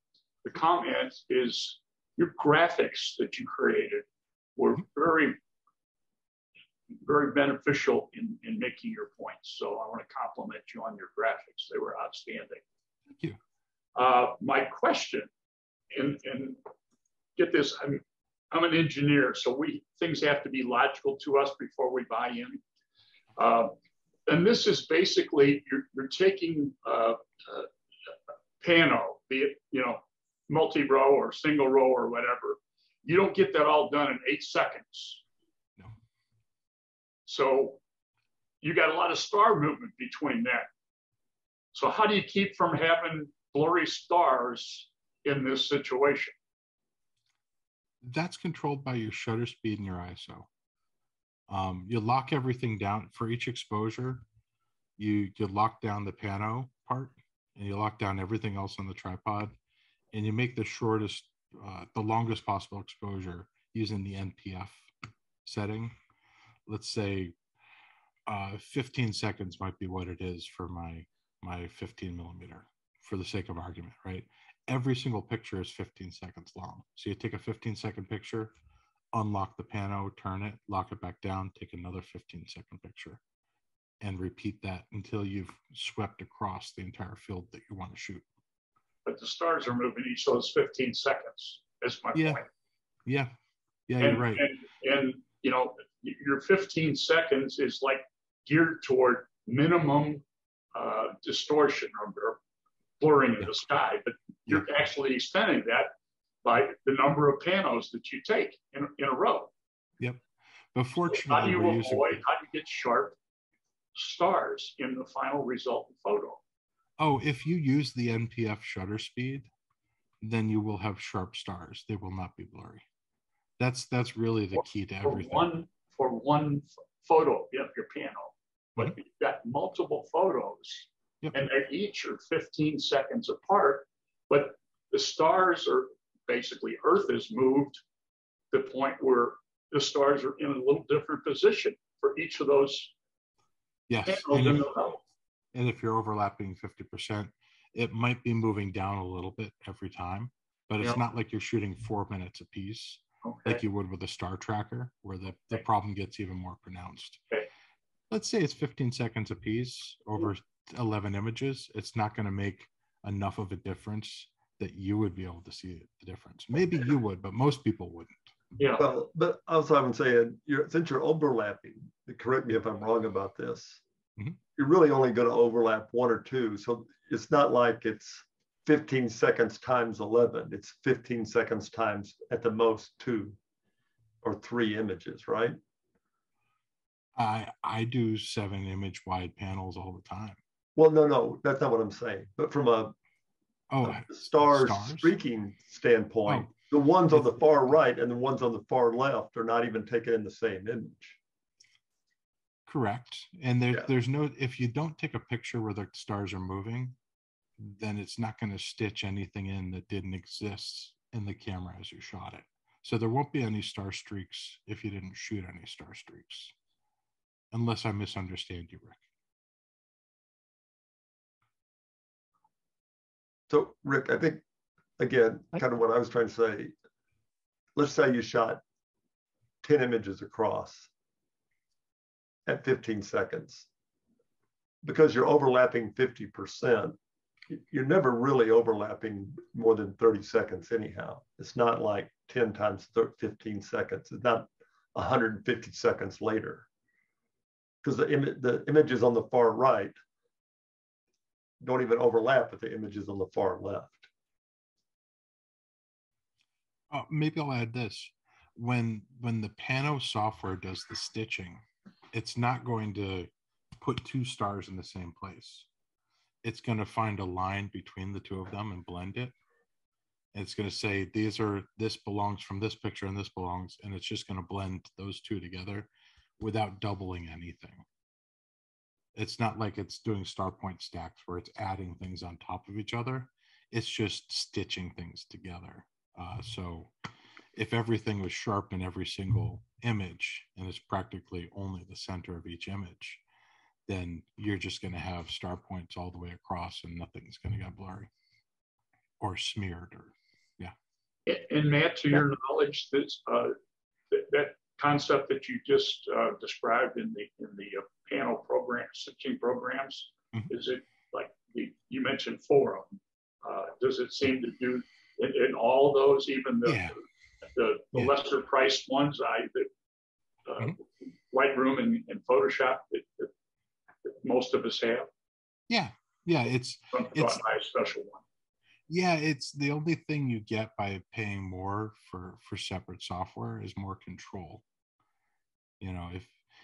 The comment is your graphics that you created were very, very beneficial in making your points. So I want to compliment you on your graphics. They were outstanding. Thank you. My question, and get this, I'm an engineer, so things have to be logical to us before we buy in. And this is basically, you're taking pano, be it, multi-row or single row or whatever. You don't get that all done in 8 seconds. No. So you got a lot of star movement between that. So how do you keep from having blurry stars in this situation? That's controlled by your shutter speed and your ISO. You lock everything down for each exposure. You lock down the pano part, and you lock down everything else on the tripod, and you make the shortest, the longest possible exposure using the NPF setting. Let's say 15 seconds might be what it is for my 15 millimeter, for the sake of argument, right? Every single picture is 15 seconds long. So you take a 15-second picture, unlock the pano, turn it, lock it back down, take another 15-second picture, and repeat that until you've swept across the entire field that you want to shoot. But the stars are moving each of those 15 seconds. That's my point. Yeah, you're right. And your 15 seconds is like geared toward minimum distortion or blurring of the sky, but you're actually extending that by the number of panos that you take in a row. Yep. But fortunately, how do you get sharp stars in the final resultant photo? Oh, if you use the NPF shutter speed, then you will have sharp stars. They will not be blurry. That's really the key to everything. For one photo, you have your pano, but you've got multiple photos, and they each are 15 seconds apart, but the stars are basically, Earth is moved to the point where the stars are in a little different position for each of those. Yes. And if you're overlapping 50%, it might be moving down a little bit every time, but it's not like you're shooting 4 minutes a piece like you would with a star tracker, where the problem gets even more pronounced. Let's say it's 15 seconds a piece over 11 images. It's not going to make enough of a difference that you would be able to see the difference. Maybe you would, but most people wouldn't. Yeah. Well, but also I'm saying, since you're overlapping, correct me if I'm wrong about this, you're really only going to overlap 1 or 2. So it's not like it's 15 seconds times 11. It's 15 seconds times at the most 2 or 3 images, right? I do 7 image wide panels all the time. Well, no, that's not what I'm saying. But from a stars streaking standpoint, the ones on the far right and the ones on the far left are not even taken in the same image. Correct. And there's no, if you don't take a picture where the stars are moving, then it's not going to stitch anything in that didn't exist in the camera as you shot it. So there won't be any star streaks if you didn't shoot any star streaks. Unless I misunderstand you, Rick. So, Rick, I think, again, kind of what I was trying to say, let's say you shot 10 images across at 15 seconds. Because you're overlapping 50%, you're never really overlapping more than 30 seconds anyhow. It's not like 10 times 15 seconds. It's not 150 seconds later. Because the images on the far right don't even overlap with the images on the far left. Maybe I'll add this. When the Pano software does the stitching, it's not going to put 2 stars in the same place. It's going to find a line between the 2 of them and blend it. And it's going to say, this belongs from this picture and this belongs, and it's just going to blend those 2 together without doubling anything. It's not like it's doing star point stacks where it's adding things on top of each other. It's just stitching things together. So if everything was sharp in every single image, and it's practically only the center of each image, then you're just going to have star points all the way across, and nothing's going to get blurry or smeared, or And Matt, to your knowledge, that concept that you just described in the panel program, stitching programs, is it like you mentioned 4 of them? Does it seem to do in all those, even the lesser priced ones, Lightroom and Photoshop that most of us have? Yeah, it's buy a special one. Yeah, it's the only thing you get by paying more for separate software is more control. You know,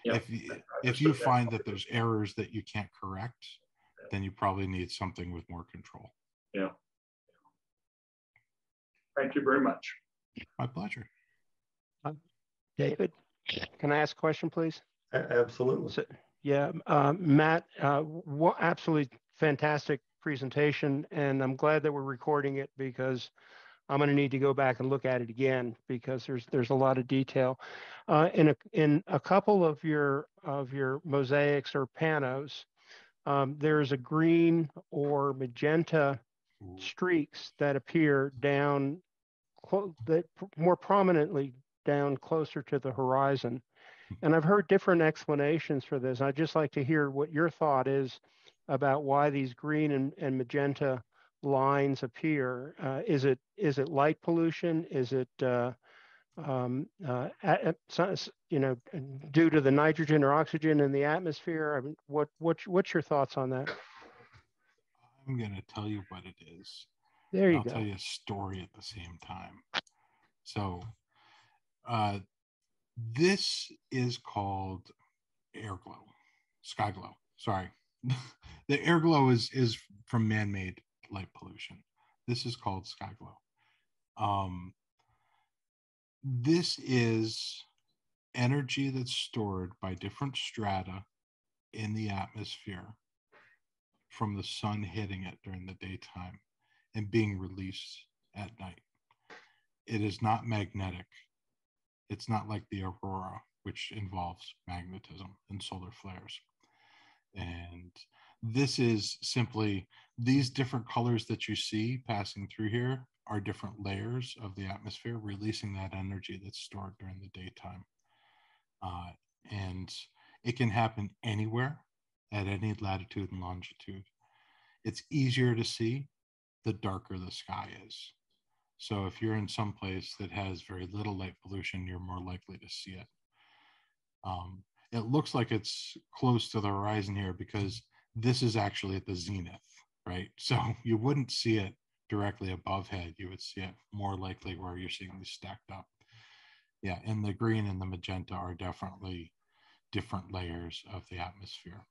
if you find that there's errors that you can't correct, then you probably need something with more control. Yeah. Thank you very much. My pleasure. David, can I ask a question, please? Absolutely. So, yeah, Matt, what absolutely fantastic presentation, and I'm glad that we're recording it because I'm going to need to go back and look at it again because there's a lot of detail. In a couple of your mosaics or panos, there's a green or magenta streaks that appear down that more prominently down closer to the horizon. And I've heard different explanations for this. I'd just like to hear what your thought is about why these green and magenta lines appear. Is it light pollution? Is it due to the nitrogen or oxygen in the atmosphere? I mean, what's your thoughts on that? I'm going to tell you what it is. There you I'll go. tell you a story at the same time. So this is called air glow, sky glow. Sorry. The air glow is from man-made light pollution. This is called sky glow. This is energy that's stored by different strata in the atmosphere from the sun hitting it during the daytime and being released at night. It is not magnetic. It's not like the aurora, which involves magnetism and solar flares. And this is simply these different colors that you see passing through here are different layers of the atmosphere releasing that energy that's stored during the daytime. And it can happen anywhere at any latitude and longitude. It's easier to see the darker the sky is. So if you're in some place that has very little light pollution, you're more likely to see it. It looks like it's close to the horizon here because this is actually at the zenith, right? So you wouldn't see it directly above head. You would see it more likely where you're seeing these stacked up. Yeah, and the green and the magenta are definitely different layers of the atmosphere.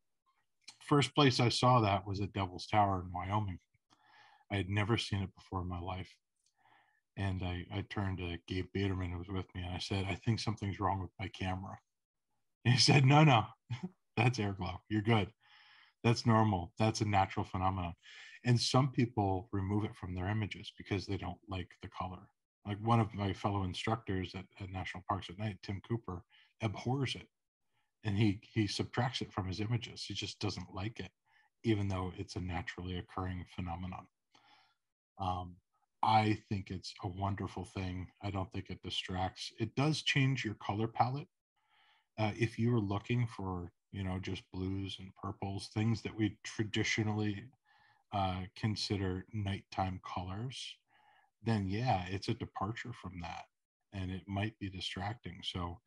First place I saw that was at Devil's Tower in Wyoming. I had never seen it before in my life. And I turned to Gabe Biederman, who was with me, and I said, I think something's wrong with my camera. And he said, no, that's air glow. You're good. That's normal. That's a natural phenomenon. And some people remove it from their images because they don't like the color. Like one of my fellow instructors at National Parks at Night, Tim Cooper, abhors it. And he subtracts it from his images. He just doesn't like it, even though it's a naturally occurring phenomenon. I think it's a wonderful thing. I don't think it distracts. It does change your color palette. If you were looking for, just blues and purples, things that we traditionally consider nighttime colors, then yeah, it's a departure from that, and it might be distracting. So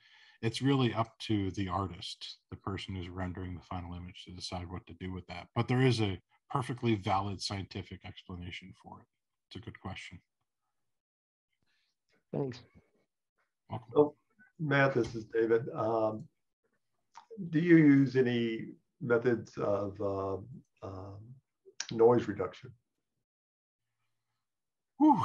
it's really up to the artist, the person who's rendering the final image, to decide what to do with that. But there is a perfectly valid scientific explanation for it. It's a good question. Thanks. Welcome. Oh, Matt, this is David. Do you use any methods of noise reduction? Whew.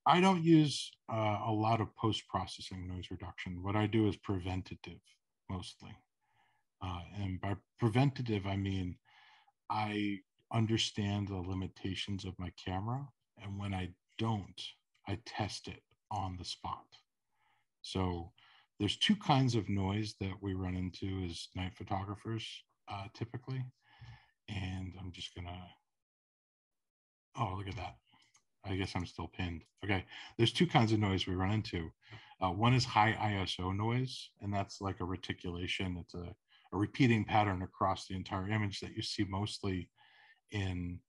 I don't use a lot of post-processing noise reduction. What I do is preventative mostly. And by preventative, I mean, I understand the limitations of my camera. And when I don't, I test it on the spot. So there's two kinds of noise that we run into as night photographers, typically. And I'm just gonna, oh, look at that. I guess I'm still pinned. Okay, there's two kinds of noise we run into. One is high ISO noise, and that's like a reticulation. It's a repeating pattern across the entire image that you see mostly in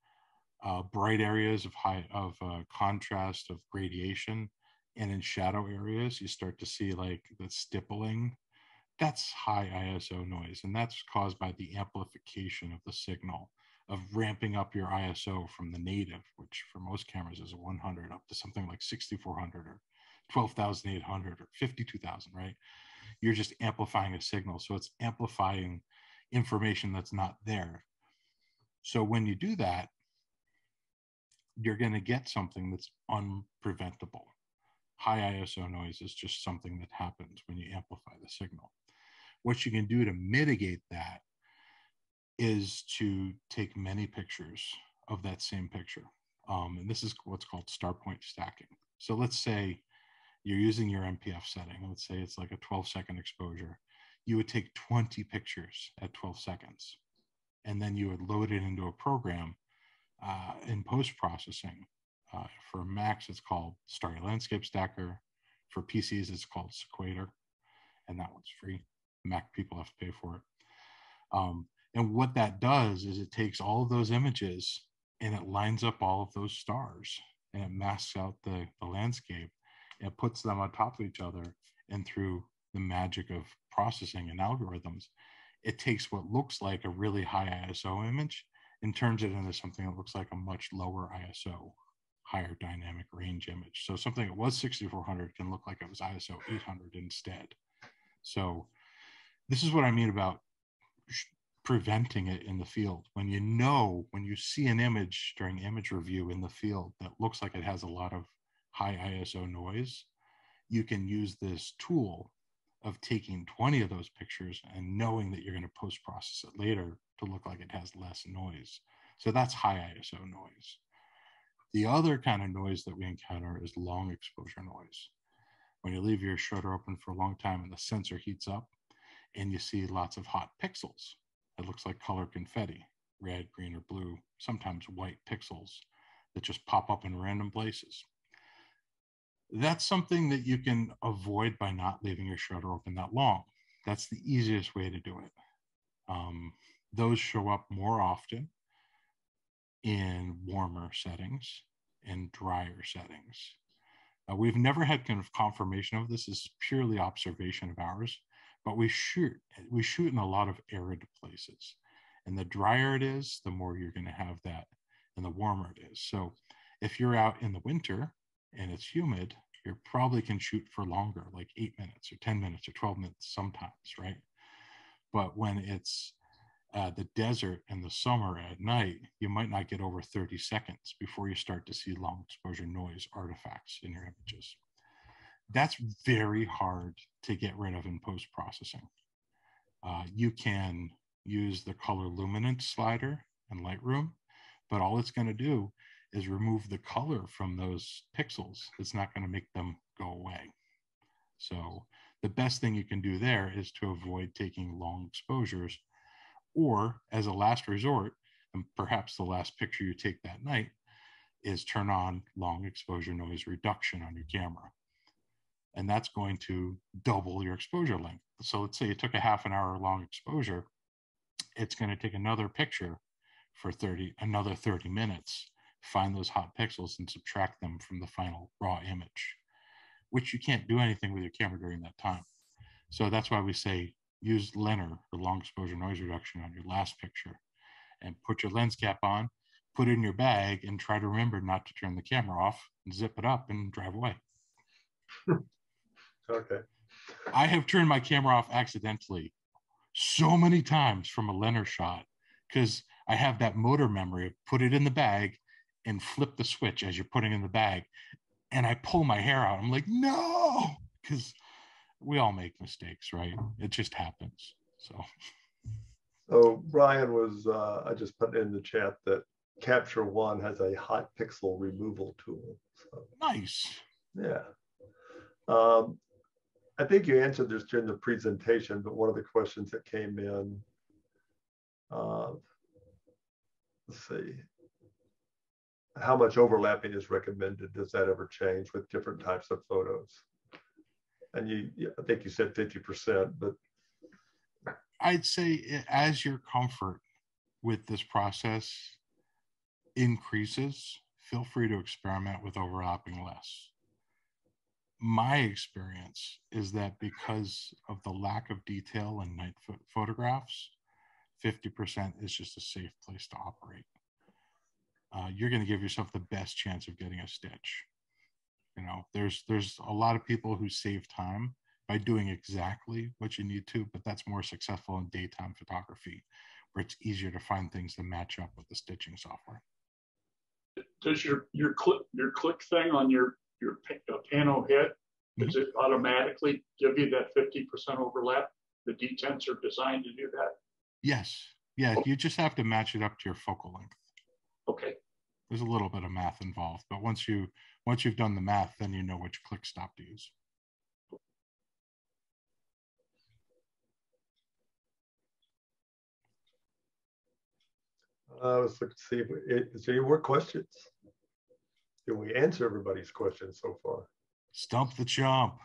bright areas of contrast, of gradation, and in shadow areas, you start to see like the stippling. That's high ISO noise, and that's caused by the amplification of the signal, of ramping up your ISO from the native, which for most cameras is 100, up to something like 6,400 or 12,800 or 52,000, right? You're just amplifying a signal. So it's amplifying information that's not there. So when you do that, you're going to get something that's unpreventable. High ISO noise is just something that happens when you amplify the signal. What you can do to mitigate that is to take many pictures of that same picture. And this is what's called star point stacking. So let's say you're using your MPF setting. Let's say it's like a 12-second exposure. You would take 20 pictures at 12 seconds, and then you would load it into a program in post-processing. For Macs, it's called Starry Landscape Stacker. For PCs, it's called Sequator, and that one's free. Mac people have to pay for it. And what that does is it takes all of those images and it lines up all of those stars, and it masks out the landscape and puts them on top of each other. And through the magic of processing and algorithms, it takes what looks like a really high ISO image and turns it into something that looks like a much lower ISO, higher dynamic range image. So something that was 6,400 can look like it was ISO 800 instead. So this is what I mean about preventing it in the field. When you see an image during image review in the field that looks like it has a lot of high ISO noise, you can use this tool of taking 20 of those pictures and knowing that you're going to post-process it later to look like it has less noise. So that's high ISO noise. The other kind of noise that we encounter is long exposure noise. When you leave your shutter open for a long time and the sensor heats up and you see lots of hot pixels, it looks like color confetti, red, green, or blue, sometimes white pixels that just pop up in random places. That's something that you can avoid by not leaving your shutter open that long. That's the easiest way to do it. Those show up more often in warmer settings and drier settings. We've never had kind of confirmation of this. This is purely observation of ours, but we shoot in a lot of arid places. And the drier it is, the more you're going to have that, and the warmer it is. So if you're out in the winter and it's humid, you probably can shoot for longer, like 8 minutes or 10 minutes or 12 minutes sometimes, right? But when it's the desert in the summer at night, you might not get over 30 seconds before you start to see long exposure noise artifacts in your images. That's very hard to get rid of in post-processing. You can use the color luminance slider in Lightroom, but all it's going to do is remove the color from those pixels. It's not going to make them go away. So the best thing you can do there is to avoid taking long exposures, or as a last resort, and perhaps the last picture you take that night, is turn on long exposure noise reduction on your camera. And that's going to double your exposure length. So let's say you took a half an hour long exposure, it's going to take another picture for another 30 minutes, find those hot pixels and subtract them from the final raw image, which you can't do anything with your camera during that time. So that's why we say use Lener, or long exposure noise reduction, on your last picture, and put your lens cap on, put it in your bag, and try to remember not to turn the camera off, and zip it up and drive away. Okay. I have turned my camera off accidentally so many times from a Lener shot because I have that motor memory of put it in the bag and flip the switch as you're putting it in the bag. And I pull my hair out. I'm like, no, because we all make mistakes, right? It just happens. So Oh, Brian was, I just put in the chat that Capture One has a hot pixel removal tool. So, nice. Yeah. I think you answered this during the presentation, but one of the questions that came in, let's see, how much overlapping is recommended? Does that ever change with different types of photos? And I think you said 50%, but I'd say as your comfort with this process increases, feel free to experiment with overlapping less. My experience is that because of the lack of detail in night photographs, 50% is just a safe place to operate. You're going to give yourself the best chance of getting a stitch. You know, there's a lot of people who save time by doing exactly what you need to, but that's more successful in daytime photography, where it's easier to find things that match up with the stitching software. Does your click thing on your pano hit, does it automatically give you that 50% overlap? The D10s are designed to do that. Yes. Yeah, you just have to match it up to your focal length. Okay. There's a little bit of math involved, but once you've done the math, then you know which click stop to use. Let's look to see if is there any more questions. Can we answer everybody's questions so far? Stump the chump.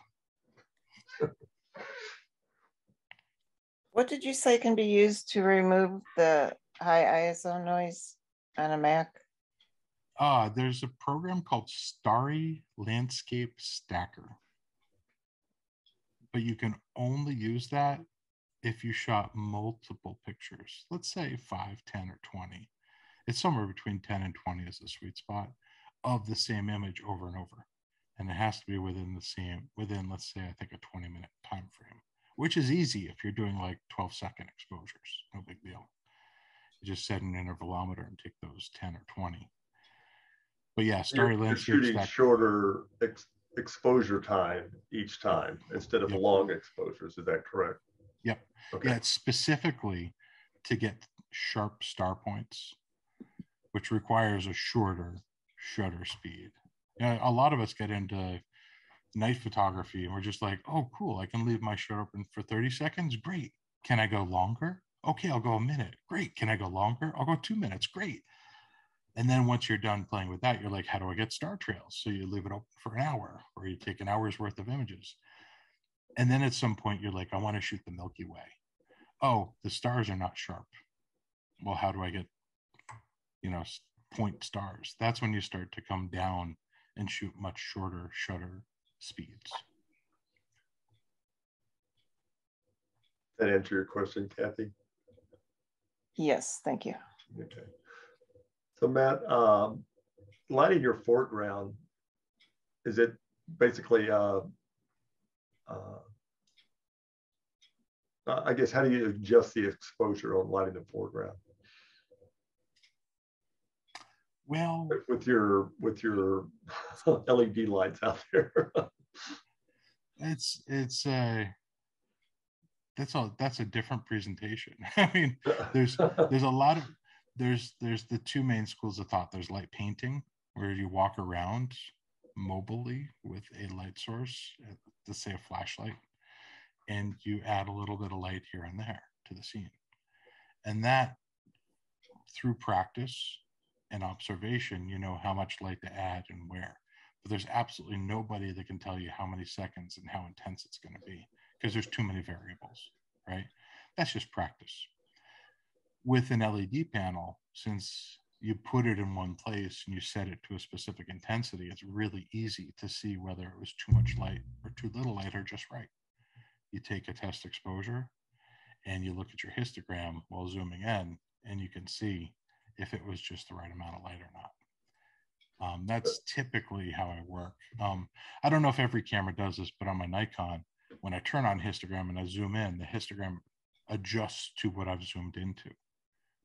What did you say can be used to remove the high ISO noise on a Mac? There's a program called Starry Landscape Stacker, but you can only use that if you shot multiple pictures. Let's say 5, 10, or 20. It's somewhere between 10 and 20 is the sweet spot of the same image over and over. And it has to be within, let's say, I think a 20-minute time frame, which is easy if you're doing like 12-second exposures, no big deal. You just set an intervalometer and take those 10 or 20. But yeah, Starry Landscape shooting Stacker. Shorter exposure time each time instead of long exposures. Is that correct? Yep. Okay. Yeah, it's specifically to get sharp star points, which requires a shorter shutter speed. You know, a lot of us get into night photography and we're just like, oh, cool, I can leave my shutter open for 30 seconds. Great. Can I go longer? Okay, I'll go a minute. Great. Can I go longer? I'll go 2 minutes. Great. And then once you're done playing with that, you're like, how do I get star trails? So you leave it open for an hour, or you take an hour's worth of images. And then at some point you're like, I want to shoot the Milky Way. Oh, the stars are not sharp. Well, how do I get, point stars? That's when you start to come down and shoot much shorter shutter speeds. That answer your question, Kathy? Yes, thank you. Okay. So Matt, lighting your foreground, is it basically, I guess, how do you adjust the exposure on lighting the foreground? Well, with your LED lights out there. That's a different presentation. I mean, there's a lot of there's the two main schools of thought. There's light painting, where you walk around mobilely with a light source, let's say a flashlight, and you add a little bit of light here and there to the scene. And that, through practice and observation, you know how much light to add and where. But there's absolutely nobody that can tell you how many seconds and how intense it's going to be, because there's too many variables, right? That's just practice. With an LED panel, since you put it in one place and you set it to a specific intensity, it's really easy to see whether it was too much light or too little light or just right. You take a test exposure and you look at your histogram while zooming in, and you can see if it was just the right amount of light or not. That's typically how I work. I don't know if every camera does this, but on my Nikon, when I turn on histogram and I zoom in, the histogram adjusts to what I've zoomed into.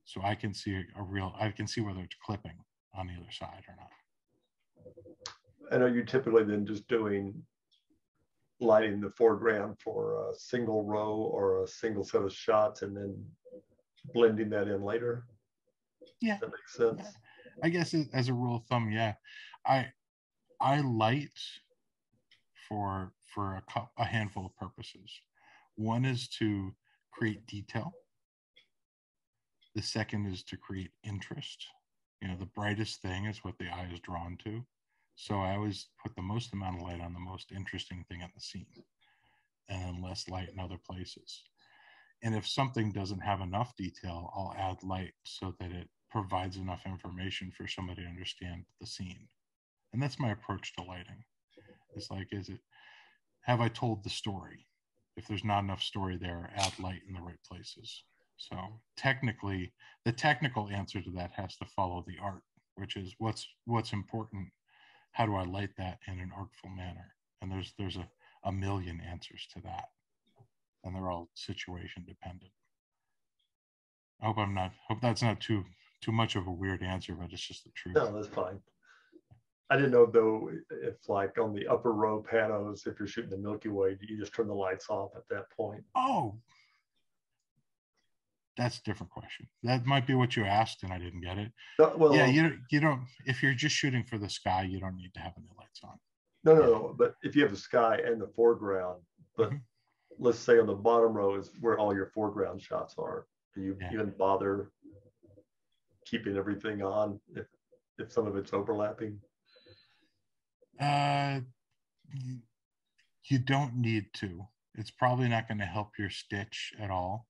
So I can see I can see whether it's clipping on either side or not. And are you typically then just lighting the foreground for a single row or a single set of shots, and then blending that in later. Yeah, that makes sense. I guess as a rule of thumb, yeah. I light for a handful of purposes. One is to create detail. The second is to create interest. You know, the brightest thing is what the eye is drawn to. So I always put the most amount of light on the most interesting thing in the scene, and then less light in other places. And if something doesn't have enough detail, I'll add light so that it provides enough information for somebody to understand the scene. And that's my approach to lighting. It's like, have I told the story? If there's not enough story there, add light in the right places. So technically, the technical answer to that has to follow the art, which is what's important. How do I light that in an artful manner? And there's a million answers to that, and they're all situation dependent. I hope that's not too much of a weird answer, but it's just the truth. No, that's fine. I didn't know though if like on the upper row panos, if you're shooting the Milky Way, do you just turn the lights off at that point? Oh, that's a different question. That might be what you asked and I didn't get it. Well, yeah, you don't, if you're just shooting for the sky, you don't need to have any lights on. No, but if you have the sky and the foreground, but let's say on the bottom row is where all your foreground shots are. Do you even bother keeping everything on if some of it's overlapping? You don't need to. It's probably not going to help your stitch at all.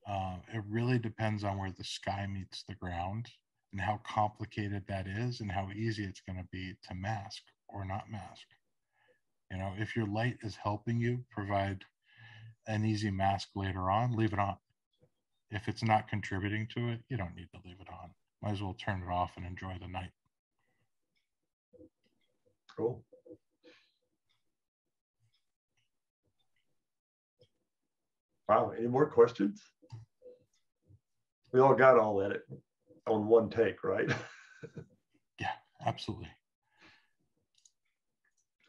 It really depends on where the sky meets the ground and how complicated that is and how easy it's going to be to mask or not mask. You know, if your light is helping you provide an easy mask later on, leave it on. If it's not contributing to it, you don't need to leave it on. Might as well turn it off and enjoy the night. Cool. Wow, any more questions? We all got all that on one take, right? Yeah, absolutely.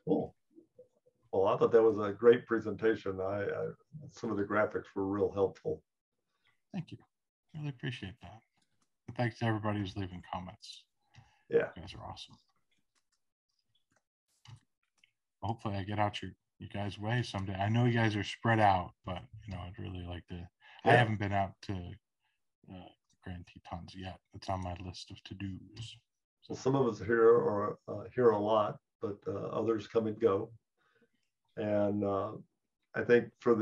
Cool. Well, I thought that was a great presentation. Some of the graphics were real helpful. Thank you. Really appreciate that. And thanks to everybody who's leaving comments. Yeah. You guys are awesome. Hopefully I get out you guys' way someday. I know you guys are spread out, but you know, I'd really like to. Yeah. I haven't been out to Grand Tetons yet. It's on my list of to-dos. Well, some of us here are here a lot, but others come and go. And I think for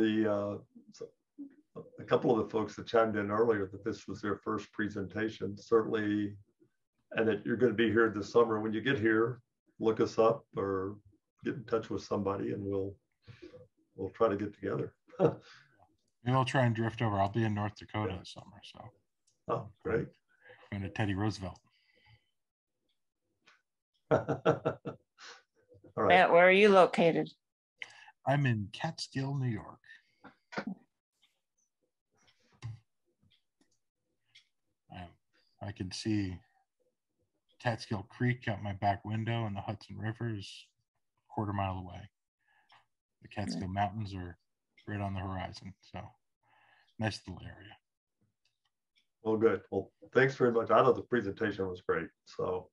a couple of the folks that chimed in earlier that this was their first presentation, certainly, and that you're going to be here this summer. When you get here, look us up or get in touch with somebody, and we'll try to get together. Maybe I'll try and drift over. I'll be in North Dakota this summer, so. Oh, great. Going to Teddy Roosevelt. All right. Matt, where are you located? I'm in Catskill, New York. I can see Catskill Creek out my back window, and the Hudson River is a quarter mile away. The Catskill Mountains are right on the horizon, so nice little area. Well, good. Well, thanks very much. I thought the presentation was great. So,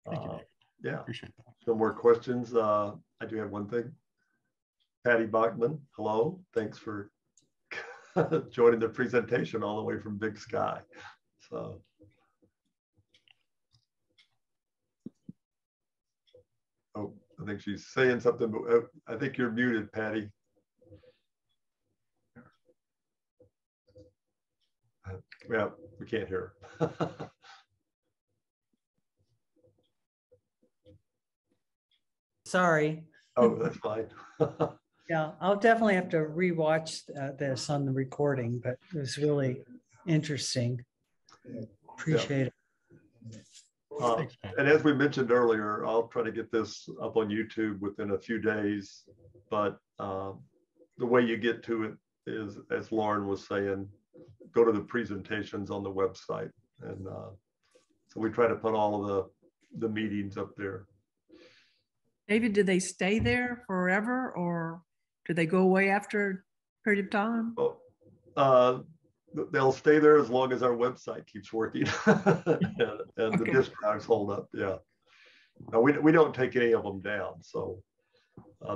thank you, David. Yeah, appreciate that. No more questions. I do have one thing. Patty Bachman, hello. Thanks for joining the presentation all the way from Big Sky. So. Oh, I think she's saying something, but I think you're muted, Patty. Yeah, we can't hear her. Sorry. Oh, that's fine. Yeah, I'll definitely have to rewatch this on the recording, but it was really interesting. Appreciate it. And as we mentioned earlier, I'll try to get this up on YouTube within a few days. But the way you get to it is, as Lauren was saying, go to the presentations on the website. And so we try to put all of the meetings up there. David, do they stay there forever, or do they go away after a period of time? Well, they'll stay there as long as our website keeps working and the disk drives hold up. Yeah. No, we don't take any of them down, so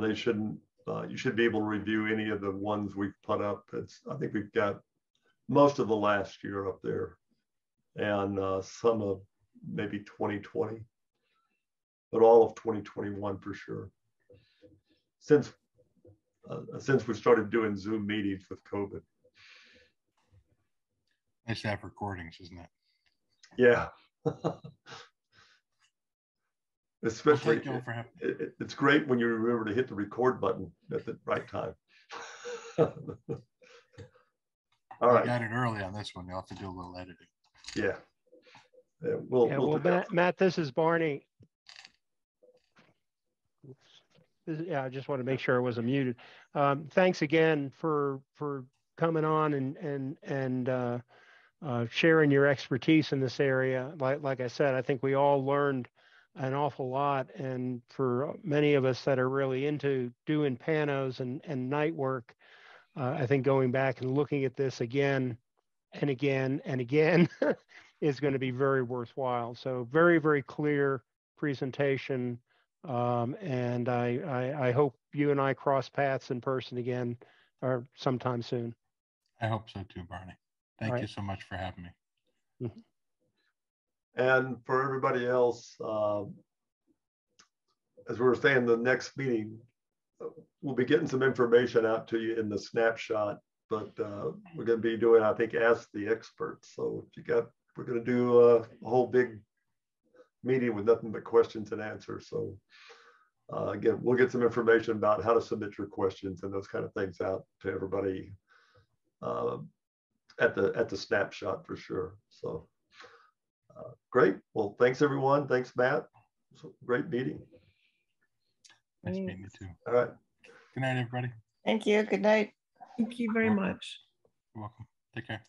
they shouldn't. You should be able to review any of the ones we've put up. I think we've got most of the last year up there, and some of maybe 2020, but all of 2021 for sure. Since we started doing Zoom meetings with COVID. Nice to have recordings, isn't it? Yeah. Especially, it's great when you remember to hit the record button at the right time. All right. You got it early on this one. You'll have to do a little editing. Yeah. Well, Matt, this is Barney. Yeah, I just want to make sure I wasn't muted. Thanks again for coming on and sharing your expertise in this area. Like I said, I think we all learned an awful lot, and for many of us that are really into doing panos and night work, I think going back and looking at this again and again and again is going to be very worthwhile. So very, very clear presentation. And I hope you and I cross paths in person again or sometime soon. I hope so too, Barney. Thank you so much for having me. Mm-hmm. And for everybody else, as we were saying, the next meeting, we'll be getting some information out to you in the snapshot, but we're going to be doing, I think, Ask the Experts. So we're going to do a whole big meeting with nothing but questions and answers. So again, we'll get some information about how to submit your questions and those kind of things out to everybody at the snapshot for sure. So great. Well, thanks everyone. Thanks, Matt. Great meeting. Nice meeting you too. All right. Good night, everybody. Thank you. Good night. Thank you very much. You're welcome. Take care.